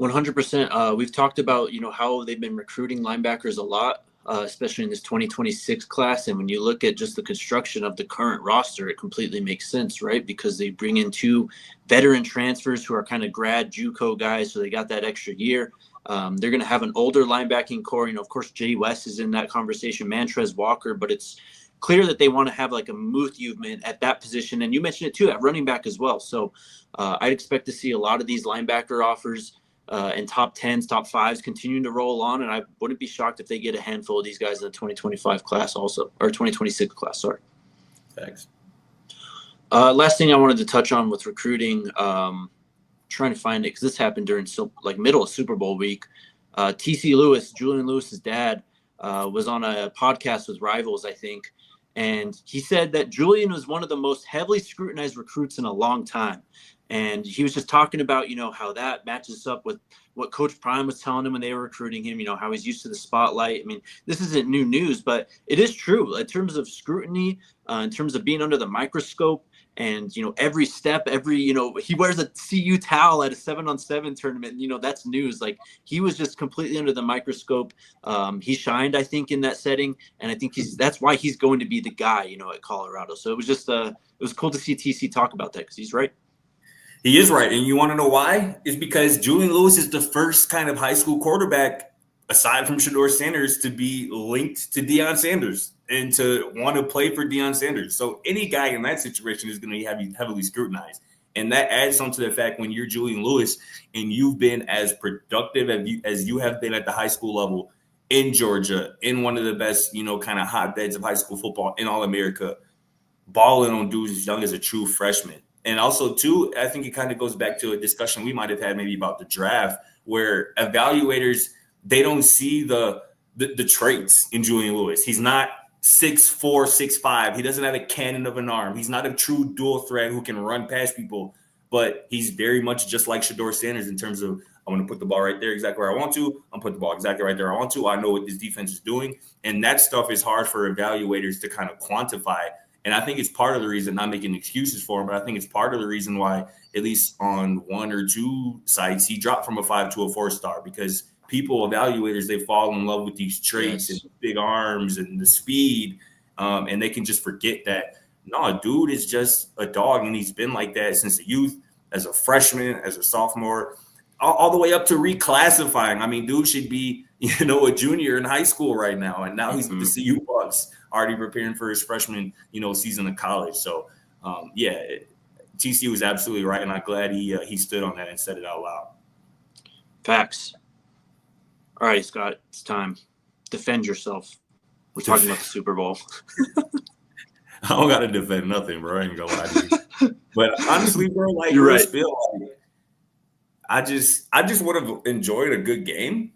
100%. We've talked about, how they've been recruiting linebackers a lot, especially in this 2026 class. And when you look at just the construction of the current roster, it completely makes sense, right? Because they bring in 2 veteran transfers who are kind of grad JUCO guys. So they got that extra year. They're going to have an older linebacking core. Of course, Jay West is in that conversation, Mantrez Walker, but it's clear that they want to have like a movement at that position. And you mentioned it too, at running back as well. So I'd expect to see a lot of these linebacker offers and top 10s, top 5s continuing to roll on. And I wouldn't be shocked if they get a handful of these guys in the 2025 class also, or 2026 class, sorry. Thanks. Last thing I wanted to touch on with recruiting, trying to find it because this happened during middle of Super Bowl week. TC Lewis, Julian Lewis's dad, was on a podcast with Rivals, I think, and he said that Julian was one of the most heavily scrutinized recruits in a long time. And he was just talking about, how that matches up with what Coach Prime was telling him when they were recruiting him, how he's used to the spotlight. I mean, this isn't new news, but it is true in terms of scrutiny, in terms of being under the microscope. And, every step, he wears a CU towel at a 7-on-7 tournament. That's news. Like, he was just completely under the microscope. He shined, I think, in that setting. And I think that's why he's going to be the guy, at Colorado. So it was just, it was cool to see TC talk about that, because he's right. He is right. And you want to know why? It's because Julian Lewis is the first kind of high school quarterback, aside from Shedeur Sanders, to be linked to Deion Sanders and to want to play for Deion Sanders. So any guy in that situation is going to be heavily scrutinized. And that adds on to the fact when you're Julian Lewis and you've been as productive as you have been at the high school level in Georgia, in one of the best, kind of hotbeds of high school football in all America, balling on dudes as young as a true freshman. And also, too, I think it kind of goes back to a discussion we might have had maybe about the draft, where evaluators, they don't see the traits in Julian Lewis. He's not 6'4", 6'5". He doesn't have a cannon of an arm. He's not a true dual threat who can run past people, but he's very much just like Shedeur Sanders in terms of, I'm going to put the ball right there exactly where I want to. I'm putting the ball exactly right there I want to. I know what this defense is doing. And that stuff is hard for evaluators to kind of quantify. And I think it's part of the reason, not making excuses for him, but I think it's part of the reason why, at least on one or two sites, he dropped from a 5 to a 4-star, because people, evaluators, they fall in love with these traits and big arms and the speed, and they can just forget that, no, dude is just a dog, and he's been like that since the youth, as a freshman, as a sophomore, all the way up to reclassifying. I mean, dude should be, a junior in high school right now, and now he's with the CU Buffs, already preparing for his freshman, season of college. So, TC was absolutely right, and I'm glad he stood on that and said it out loud. Facts. All right, Scott, it's time. Defend yourself. We're talking about the Super Bowl. I don't got to defend nothing, bro. I ain't gonna lie to you. But honestly, bro, like, you're right. Spill, I just would have enjoyed a good game.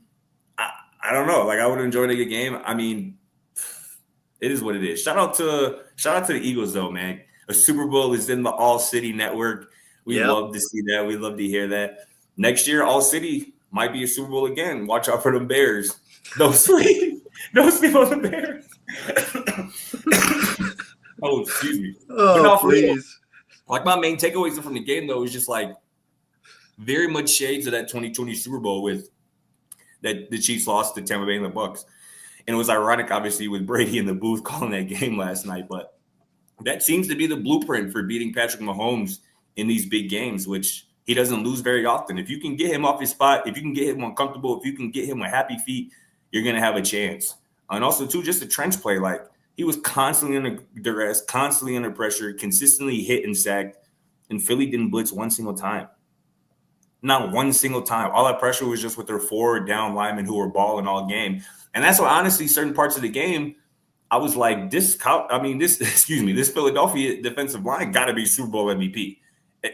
I don't know. Like, I would have enjoyed a good game. I mean, it is what it is. Shout out to the Eagles, though, man. A Super Bowl is in the All City network. We love to see that. We love to hear that. Next year, All City might be a Super Bowl again. Watch out for them Bears. Don't sleep. Don't sleep on the Bears. Oh, excuse me. Oh, please. Like, my main takeaways from the game, though, is just like very much shades of that 2020 Super Bowl with that the Chiefs lost to Tampa Bay and the Bucs. And it was ironic, obviously, with Brady in the booth calling that game last night. But that seems to be the blueprint for beating Patrick Mahomes in these big games, which he doesn't lose very often. If you can get him off his spot, if you can get him uncomfortable, if you can get him with happy feet, you're going to have a chance. And also, too, just the trench play. Like, he was constantly under duress, constantly under pressure, consistently hit and sacked, and Philly didn't blitz one single time. Not one single time. All that pressure was just with their forward down linemen who were balling all game. And that's why, honestly, certain parts of the game, I was like, this Philadelphia defensive line got to be Super Bowl MVP.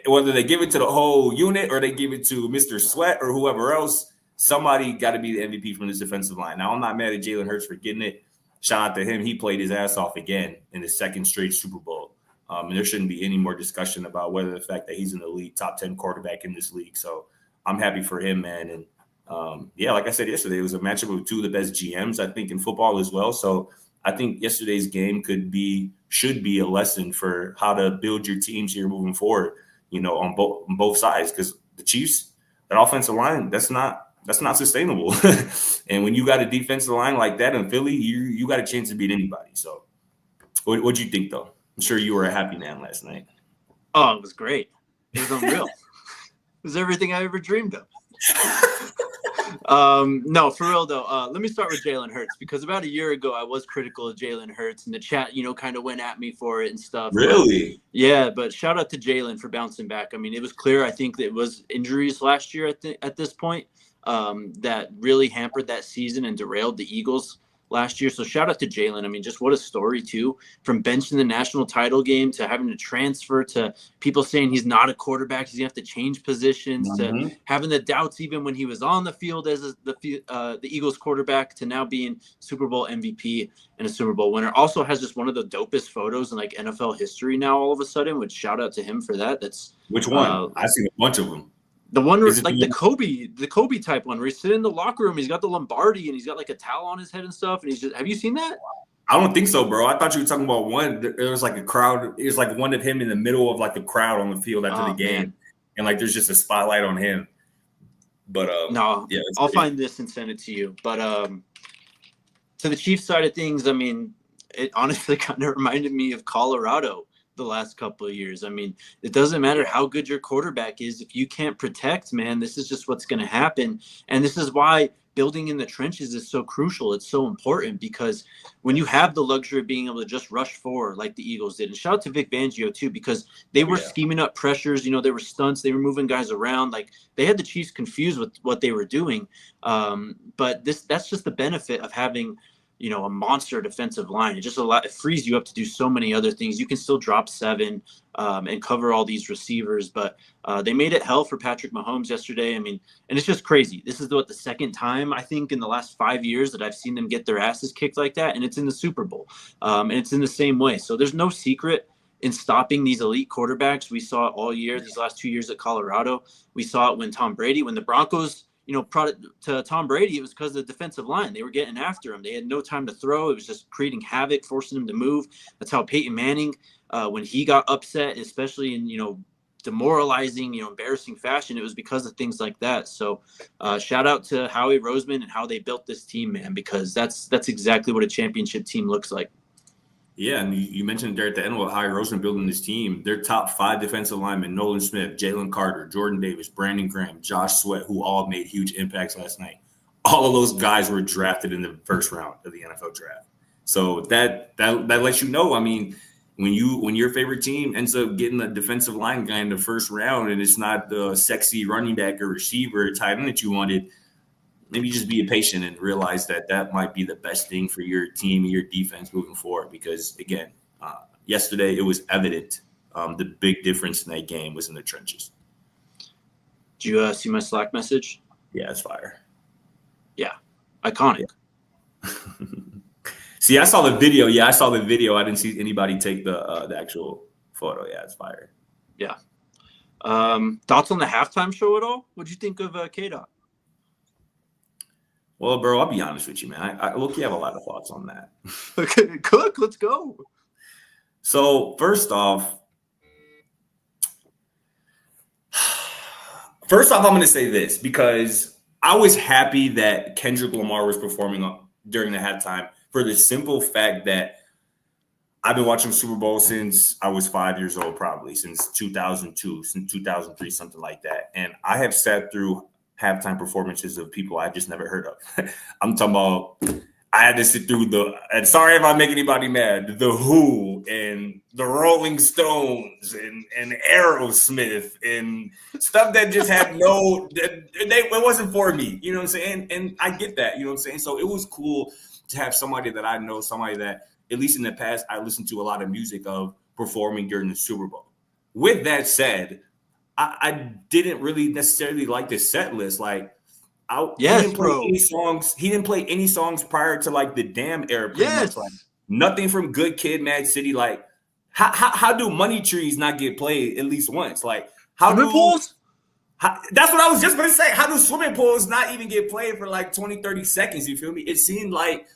Whether they give it to the whole unit or they give it to Mr. Sweat or whoever else, somebody got to be the MVP from this defensive line. Now, I'm not mad at Jalen Hurts for getting it. Shout out to him. He played his ass off again in his second straight Super Bowl. And there shouldn't be any more discussion about whether the fact that he's an elite top 10 quarterback in this league. So I'm happy for him, man. And like I said yesterday, it was a matchup with two of the best GMs, I think, in football as well. So I think yesterday's game should be a lesson for how to build your teams here moving forward, on both sides. Because the Chiefs, that offensive line, that's not sustainable. And when you got a defensive line like that in Philly, you got a chance to beat anybody. So what'd you think, though? I'm sure you were a happy man last night. Oh, it was great. It was unreal. It was everything I ever dreamed of. No, for real though. Let me start with Jalen Hurts, because about a year ago I was critical of Jalen Hurts, and the chat, kind of went at me for it and stuff. Really? But shout out to Jalen for bouncing back. I mean, it was clear. I think that it was injuries last year at this point that really hampered that season and derailed the Eagles last year. So shout out to Jalen. I mean, just what a story too, from benching the national title game to having to transfer to people saying he's not a quarterback. He's gonna have to change positions to having the doubts even when he was on the field as the Eagles quarterback to now being Super Bowl MVP and a Super Bowl winner. Also has just one of the dopest photos in like NFL history now all of a sudden, which shout out to him for that. That's which one? I've seen a bunch of them. The one where like the Kobe type one where he's sitting in the locker room, he's got the Lombardi and he's got like a towel on his head and stuff. And he's just, have you seen that? I don't think so, bro. I thought you were talking about one. There was like a crowd. It was like one of him in the middle of like the crowd on the field after the game. Man. And like there's just a spotlight on him. But no, yeah, I'll find this and send it to you. But to the Chiefs side of things, I mean, it honestly kind of reminded me of Colorado the last couple of years. I mean, it doesn't matter how good your quarterback is. If you can't protect, man, this is just what's going to happen. And this is why building in the trenches is so crucial. It's so important because when you have the luxury of being able to just rush forward like the Eagles did, and shout out to Vic Fangio too, because they were scheming up pressures, they were stunts, they were moving guys around. Like they had the Chiefs confused with what they were doing. But that's just the benefit of having a monster defensive line. It frees you up to do so many other things. You can still drop 7 and cover all these receivers, but they made it hell for Patrick Mahomes yesterday. I mean, and it's just crazy. This is the second time I think in the last 5 years that I've seen them get their asses kicked like that, and it's in the Super Bowl. And it's in the same way. So there's no secret in stopping these elite quarterbacks. We saw it all year, these last 2 years at Colorado. We saw it when the Broncos product to Tom Brady, it was because of the defensive line. They were getting after him. They had no time to throw. It was just creating havoc, forcing him to move. That's how Peyton Manning, when he got upset, especially in, demoralizing, embarrassing fashion, it was because of things like that. So shout out to Howie Roseman and how they built this team, man, because that's exactly what a championship team looks like. Yeah, and you mentioned there at the end with Howie Roseman building this team. Their top 5 defensive linemen, Nolan Smith, Jalen Carter, Jordan Davis, Brandon Graham, Josh Sweat, who all made huge impacts last night. All of those guys were drafted in the first round of the NFL draft. So that lets you know, I mean, when your favorite team ends up getting a defensive line guy in the first round and it's not the sexy running back or receiver or tight end that you wanted, maybe just be patient and realize that might be the best thing for your team and your defense moving forward. Because, again, yesterday it was evident the big difference in that game was in the trenches. Did you see my Slack message? Yeah, it's fire. Yeah, iconic. Yeah. See, I saw the video. Yeah, I saw the video. I didn't see anybody take the actual photo. Yeah, it's fire. Yeah. Thoughts on the halftime show at all? What'd you think of Kaidon? Well, bro, I'll be honest with you, man. I look-key have a lot of thoughts on that. Okay, Cook, let's go. So, first off, I'm going to say this because I was happy that Kendrick Lamar was performing during the halftime for the simple fact that I've been watching Super Bowl since I was 5 years old, probably since 2002, since 2003, something like that. And I have sat through halftime performances of people I've just never heard of. I'm talking about I had to sit through and sorry if I make anybody mad, The Who and the Rolling Stones and Aerosmith and stuff that just had it wasn't for me, you know what I'm saying? And I get that, you know what I'm saying? So it was cool to have somebody that I know, somebody that, at least in the past, I listened to a lot of music of performing during the Super Bowl. With that said, I didn't really necessarily like the set list. Like, he didn't play any songs. He didn't play any songs prior to like the Damn era. Pretty much. Like, nothing from Good Kid, Mad City. Like, how do Money Trees not get played at least once? Like, Swimming pools? That's what I was just going to say. How do swimming pools not even get played for like 20, 30 seconds? You feel me? It seemed like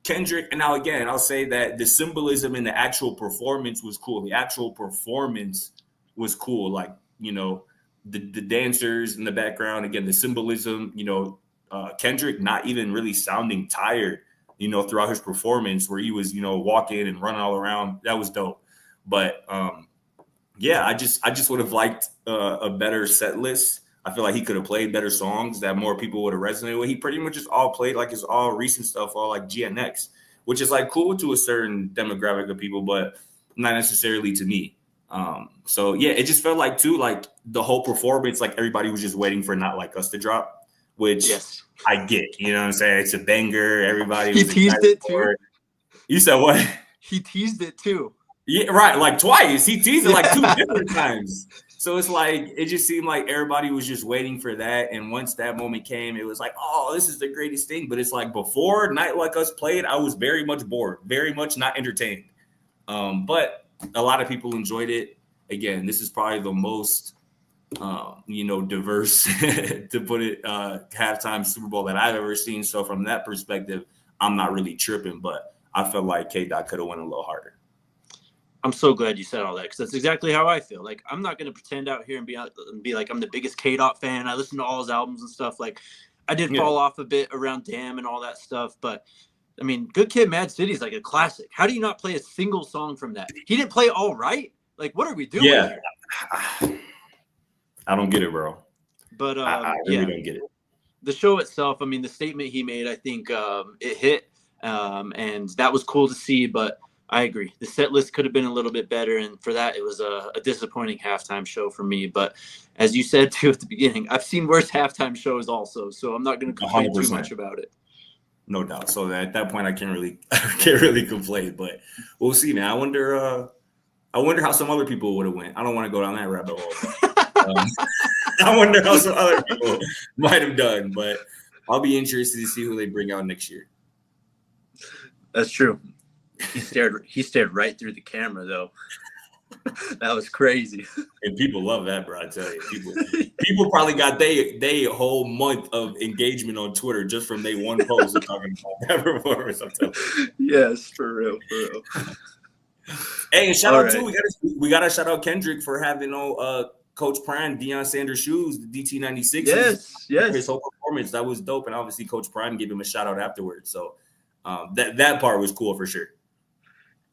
Kendrick, and now again, I'll say that the symbolism in the actual performance was cool. The actual performance was cool. Like, the dancers in the background, again, the symbolism, Kendrick not even really sounding tired, throughout his performance where he was, walking and running all around. That was dope. But yeah, I just would have liked a better set list. I feel like he could have played better songs that more people would have resonated with. He pretty much just all played like his all recent stuff, all like GNX, which is like cool to a certain demographic of people, but not necessarily to me. So yeah, it just felt like too, like the whole performance, like everybody was just waiting for Not Like Us to drop, which Yes. I get. You know what I'm saying? It's a banger. Everybody He was teased excited it for too. it. You said what? He teased it too. Yeah, right. Like twice. He teased it like 2 different times. So it's like it just seemed like everybody was just waiting for that. And once that moment came, it was like, oh, this is the greatest thing. But it's like before Night Like Us played, I was very much bored, very much not entertained. But a lot of people enjoyed it. Again, this is probably the most diverse, to put it, halftime Super Bowl that I've ever seen. So from that perspective, I'm not really tripping. But I felt like K-Dot could have went a little harder. I'm so glad you said all that because that's exactly how I feel. Like, I'm not going to pretend out here and be like I'm the biggest K-Dot fan. I listen to all his albums and stuff. Like, I did fall off a bit around Damn and all that stuff. But, I mean, Good Kid, Mad City is like a classic. How do you not play a single song from that? He didn't play All Right? Like, what are we doing here? I don't get it, bro. But, I really don't get it. The show itself, I mean, the statement he made, I think it hit. And that was cool to see. But I agree. The set list could have been a little bit better, and for that, it was a disappointing halftime show for me. But as you said, too, at the beginning, I've seen worse halftime shows also, so I'm not going to complain 100%. too much about it. No doubt. So at that point, I can't really complain. But we'll see, man. I wonder how some other people would have went. I don't want to go down that rabbit hole. I wonder how some other people might have done. But I'll be interested to see who they bring out next year. That's true. He stared right through the camera, though. That was crazy. And people love that, bro. I tell you, people probably got they whole month of engagement on Twitter just from their one post of talking about that performance. I'm telling you. Yes, for real. Hey, and shout All out right. too. We gotta shout out Kendrick for having Coach Prime, Deion Sanders shoes, the DT96. Yes. His whole performance, that was dope. And obviously Coach Prime gave him a shout out afterwards. So that part was cool for sure.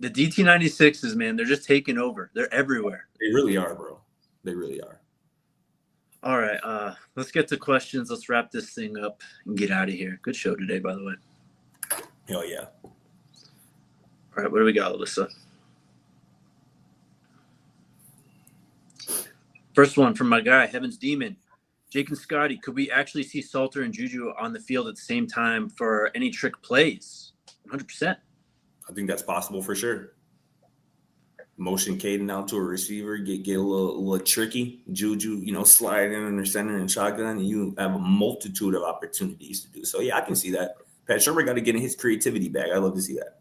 The DT96s, man, they're just taking over. They're everywhere. They really are, bro. They really are. All right, let's get to questions. Let's wrap this thing up and get out of here. Good show today, by the way. Hell yeah. All right, what do we got, Alyssa? First one from my guy, Heaven's Demon. Jake and Scotty, could we actually see Salter and Juju on the field at the same time for any trick plays? 100%. I think that's possible for sure. Motion Kaidon out to a receiver, get a little tricky. Juju, slide in under center and shotgun, and you have a multitude of opportunities to do. So, yeah, I can see that. Pat Shurmur got to get in his creativity back. I'd love to see that.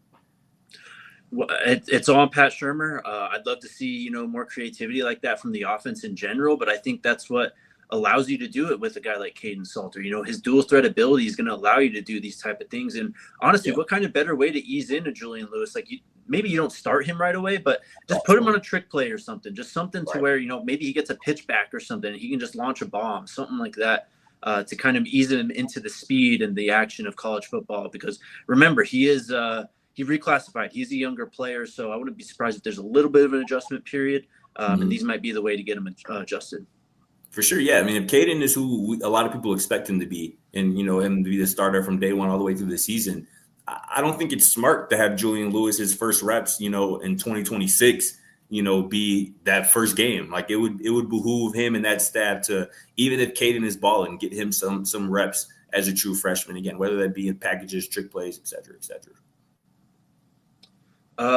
Well, it's all on Pat Shurmur. I'd love to see, more creativity like that from the offense in general, but I think that's what allows you to do it with a guy like Kaidon Salter. His dual threat ability is going to allow you to do these type of things. And honestly, what kind of better way to ease into Julian Lewis? Like, maybe you don't start him right away, but just put him on a trick play or something, just something to where, maybe he gets a pitch back or something and he can just launch a bomb, something like that, to kind of ease him into the speed and the action of college football. Because remember, he reclassified. He's a younger player, so I wouldn't be surprised if there's a little bit of an adjustment period, and these might be the way to get him adjusted. For sure, yeah. I mean, if Kaidon is who a lot of people expect him to be, and him to be the starter from day one all the way through the season, I don't think it's smart to have Julian Lewis his first reps, in 2026, be that first game. Like it would behoove him and that staff to, even if Kaidon is balling, get him some reps as a true freshman again, whether that be in packages, trick plays, et cetera, et cetera.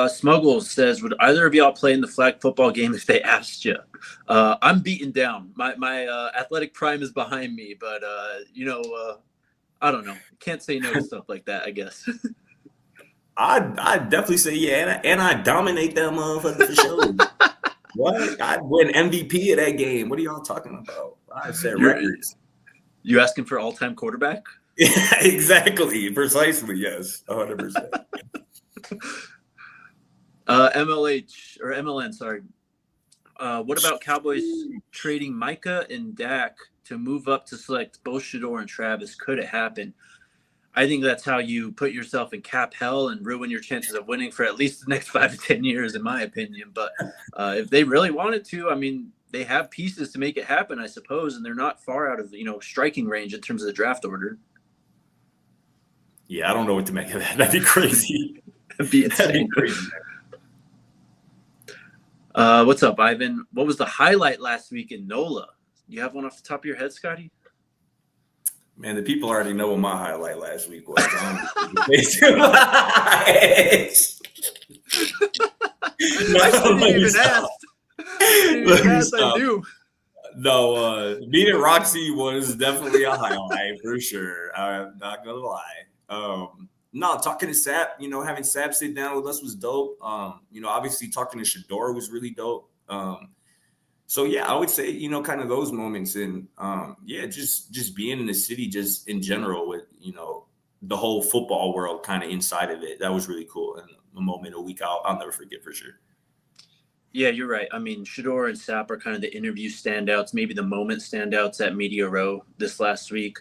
Smuggles says, would either of y'all play in the flag football game if they asked you? I'm beaten down. My athletic prime is behind me, but I don't know. Can't say no to stuff like that, I guess. I'd definitely say yeah, and I dominate that motherfucker for sure. What? I'd win MVP of that game. What are y'all talking about? I set records. You asking for all-time quarterback? Yeah, exactly. Precisely, yes. 100%. MLN, sorry. What about Cowboys trading Micah and Dak to move up to select both Shedeur and Travis? Could it happen? I think that's how you put yourself in cap hell and ruin your chances of winning for at least the next 5 to 10 years, in my opinion. But if they really wanted to, I mean, they have pieces to make it happen, I suppose, and they're not far out of striking range in terms of the draft order. Yeah, I don't know what to make of that. That'd be crazy. That'd be insane. That'd be crazy. What's up, Ivan? What was the highlight last week in NOLA? You have one off the top of your head, Scotty? Man, the people already know what my highlight last week was. I didn't even ask. I do. No, beating Roxy was definitely a highlight for sure. I'm not gonna lie. No, talking to Sap, having Sap sit down with us was dope. Obviously talking to Shedeur was really dope. So yeah, I would say, kind of those moments, and just being in the city, just in general, with the whole football world kind of inside of it. That was really cool, and a moment, a week I'll never forget for sure. Yeah, you're right. I mean, Shedeur and Sap are kind of the interview standouts, maybe the moment standouts at Media Row this last week.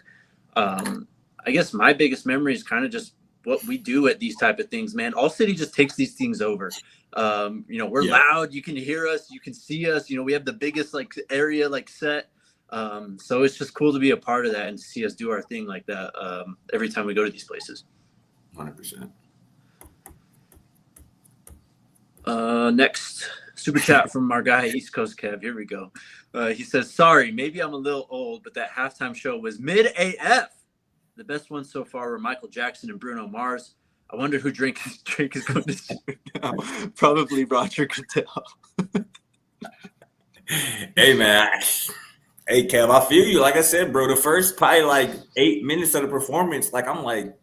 I guess my biggest memory is kind of just what we do at these type of things, man. All City just takes these things over. We're loud. You can hear us. You can see us. We have the biggest area set. So it's just cool to be a part of that and see us do our thing like that every time we go to these places. 100%. Next super chat from our guy East Coast Kev. Here we go. He says, "Sorry, maybe I'm a little old, but that halftime show was mid AF. The best ones so far were Michael Jackson and Bruno Mars. I wonder who Drake is going to see now. Probably Roger Goodell." Hey man, hey Kev, I feel you. Like I said, bro, the first probably 8 minutes of the performance, I'm like,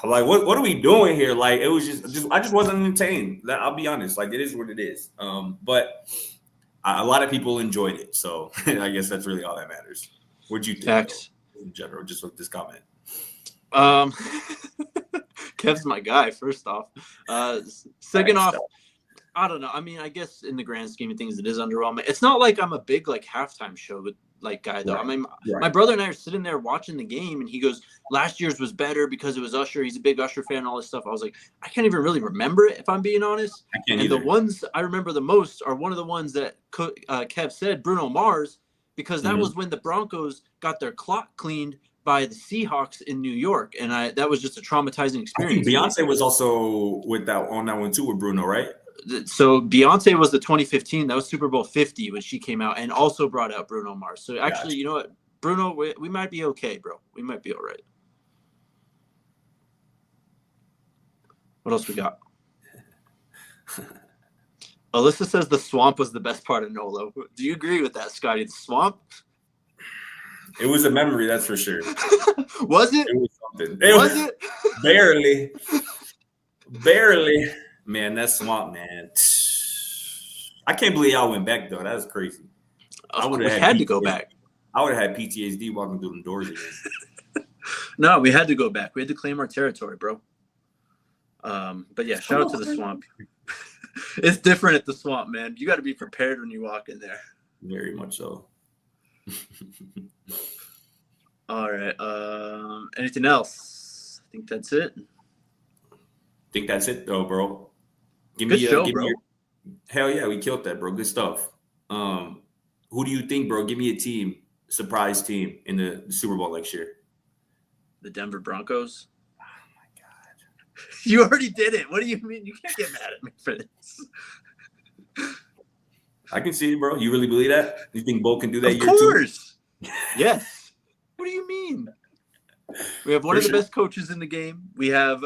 what are we doing here? It was just I just wasn't entertained. I'll be honest. It is what it is. But a lot of people enjoyed it, so I guess that's really all that matters. What'd you think? Facts. In general, just with this comment. Kev's my guy, first off. Second off, I don't know. I mean, I guess in the grand scheme of things, it is underwhelming. It's not like I'm a big halftime show guy though. Right. I mean, my brother and I are sitting there watching the game, and he goes, "Last year's was better because it was Usher. He's a big Usher fan, all this stuff." I was like, I can't even really remember it, if I'm being honest. I can't either. The ones I remember the most are one of the ones that Kev said, Bruno Mars, because that was when the Broncos got their clock cleaned by the Seahawks in New York, and that was just a traumatizing experience. Beyonce was also on that one too with Bruno, right? So Beyonce was the 2015. That was Super Bowl 50 when she came out, and also brought out Bruno Mars. So actually, you know what, Bruno, we might be okay, bro. We might be all right. What else we got? Alyssa says the swamp was the best part of NOLA. Do you agree with that, Scotty? The swamp? It was a memory, that's for sure. Was it? It was something. Was it? Barely. Man, that swamp, man. I can't believe y'all went back, though. That was crazy. We had to go back. I would have had PTSD walking through the doors again. No, we had to go back. We had to claim our territory, bro. But yeah, shout out to the swamp. It's different at the swamp, man. You got to be prepared when you walk in there. Very much so. All right. Anything else? I think that's it. Think that's it, though, bro. Give me bro. Hell yeah, we killed that, bro. Good stuff. Who do you think, bro? Give me a team, surprise team in the Super Bowl next year. The Denver Broncos. Oh my God! You already did it. What do you mean? You can't get mad at me for this. I can see it, bro. You really believe that? You think Bo can do that? Of course. Yes. What do you mean? We have one of the best coaches in the game. We have.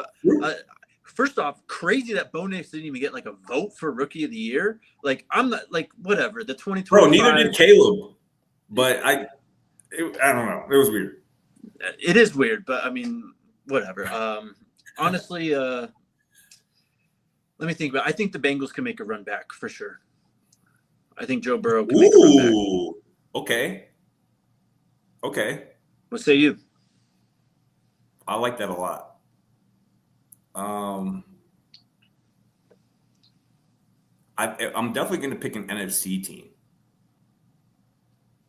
First off, crazy that Bo Nix didn't even get a vote for Rookie of the Year. I'm not whatever. The 2025. Bro, neither did Caleb. But I don't know. It was weird. It is weird, but I mean, whatever. Honestly, let me think about it. I think the Bengals can make a run back for sure. I think Joe Burrow can make a run back. Okay. What say you? I like that a lot. I'm definitely going to pick an NFC team.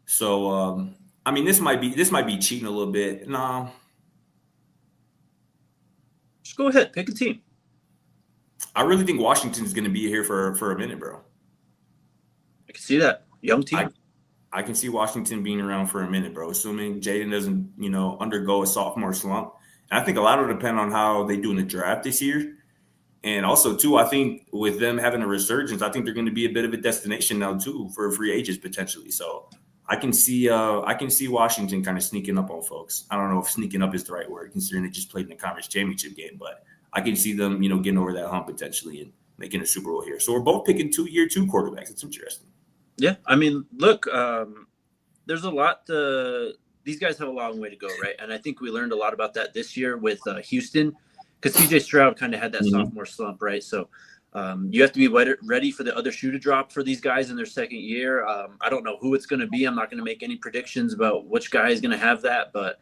So, I mean, this might be cheating a little bit. No. Just go ahead. Pick a team. I really think Washington's going to be here for a minute, bro. I can see that. Young team. I can see Washington being around for a minute, bro, assuming Jaden doesn't, undergo a sophomore slump. And I think a lot will depend on how they do in the draft this year. And also, too, I think with them having a resurgence, I think they're going to be a bit of a destination now, too, for free agents potentially. So I can see Washington kind of sneaking up on folks. I don't know if sneaking up is the right word, considering they just played in the conference championship game, but I can see them, getting over that hump potentially and making a Super Bowl here. So we're both picking year two quarterbacks. It's interesting. Yeah, I mean, look, there's a lot. These guys have a long way to go, right? And I think we learned a lot about that this year with Houston, because C.J. Stroud kind of had that sophomore slump, right? So you have to be ready for the other shoe to drop for these guys in their second year. I don't know who it's going to be. I'm not going to make any predictions about which guy is going to have that, but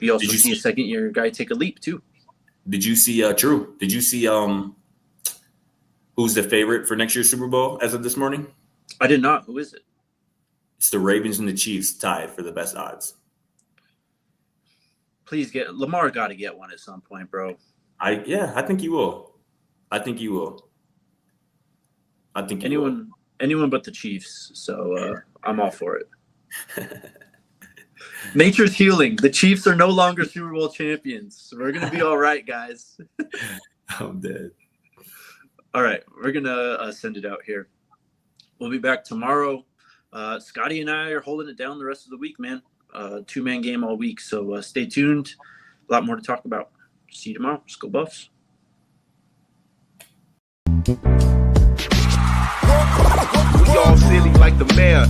you also see a second-year guy take a leap too. Did you see Drew? Did you see who's the favorite for next year's Super Bowl as of this morning? I did not. Who is it? It's the Ravens and the Chiefs tied for the best odds. Please Lamar. Got to get one at some point, bro. I think he will. I think anyone but the Chiefs. So I'm all for it. Nature's healing. The Chiefs are no longer Super Bowl champions. We're gonna be all right, guys. I'm dead. All right, we're gonna send it out here. We'll be back tomorrow. Scotty and I are holding it down the rest of the week, man. 2-man game all week. So stay tuned. A lot more to talk about. See you tomorrow. Let's go Buffs. We all silly like the mayor.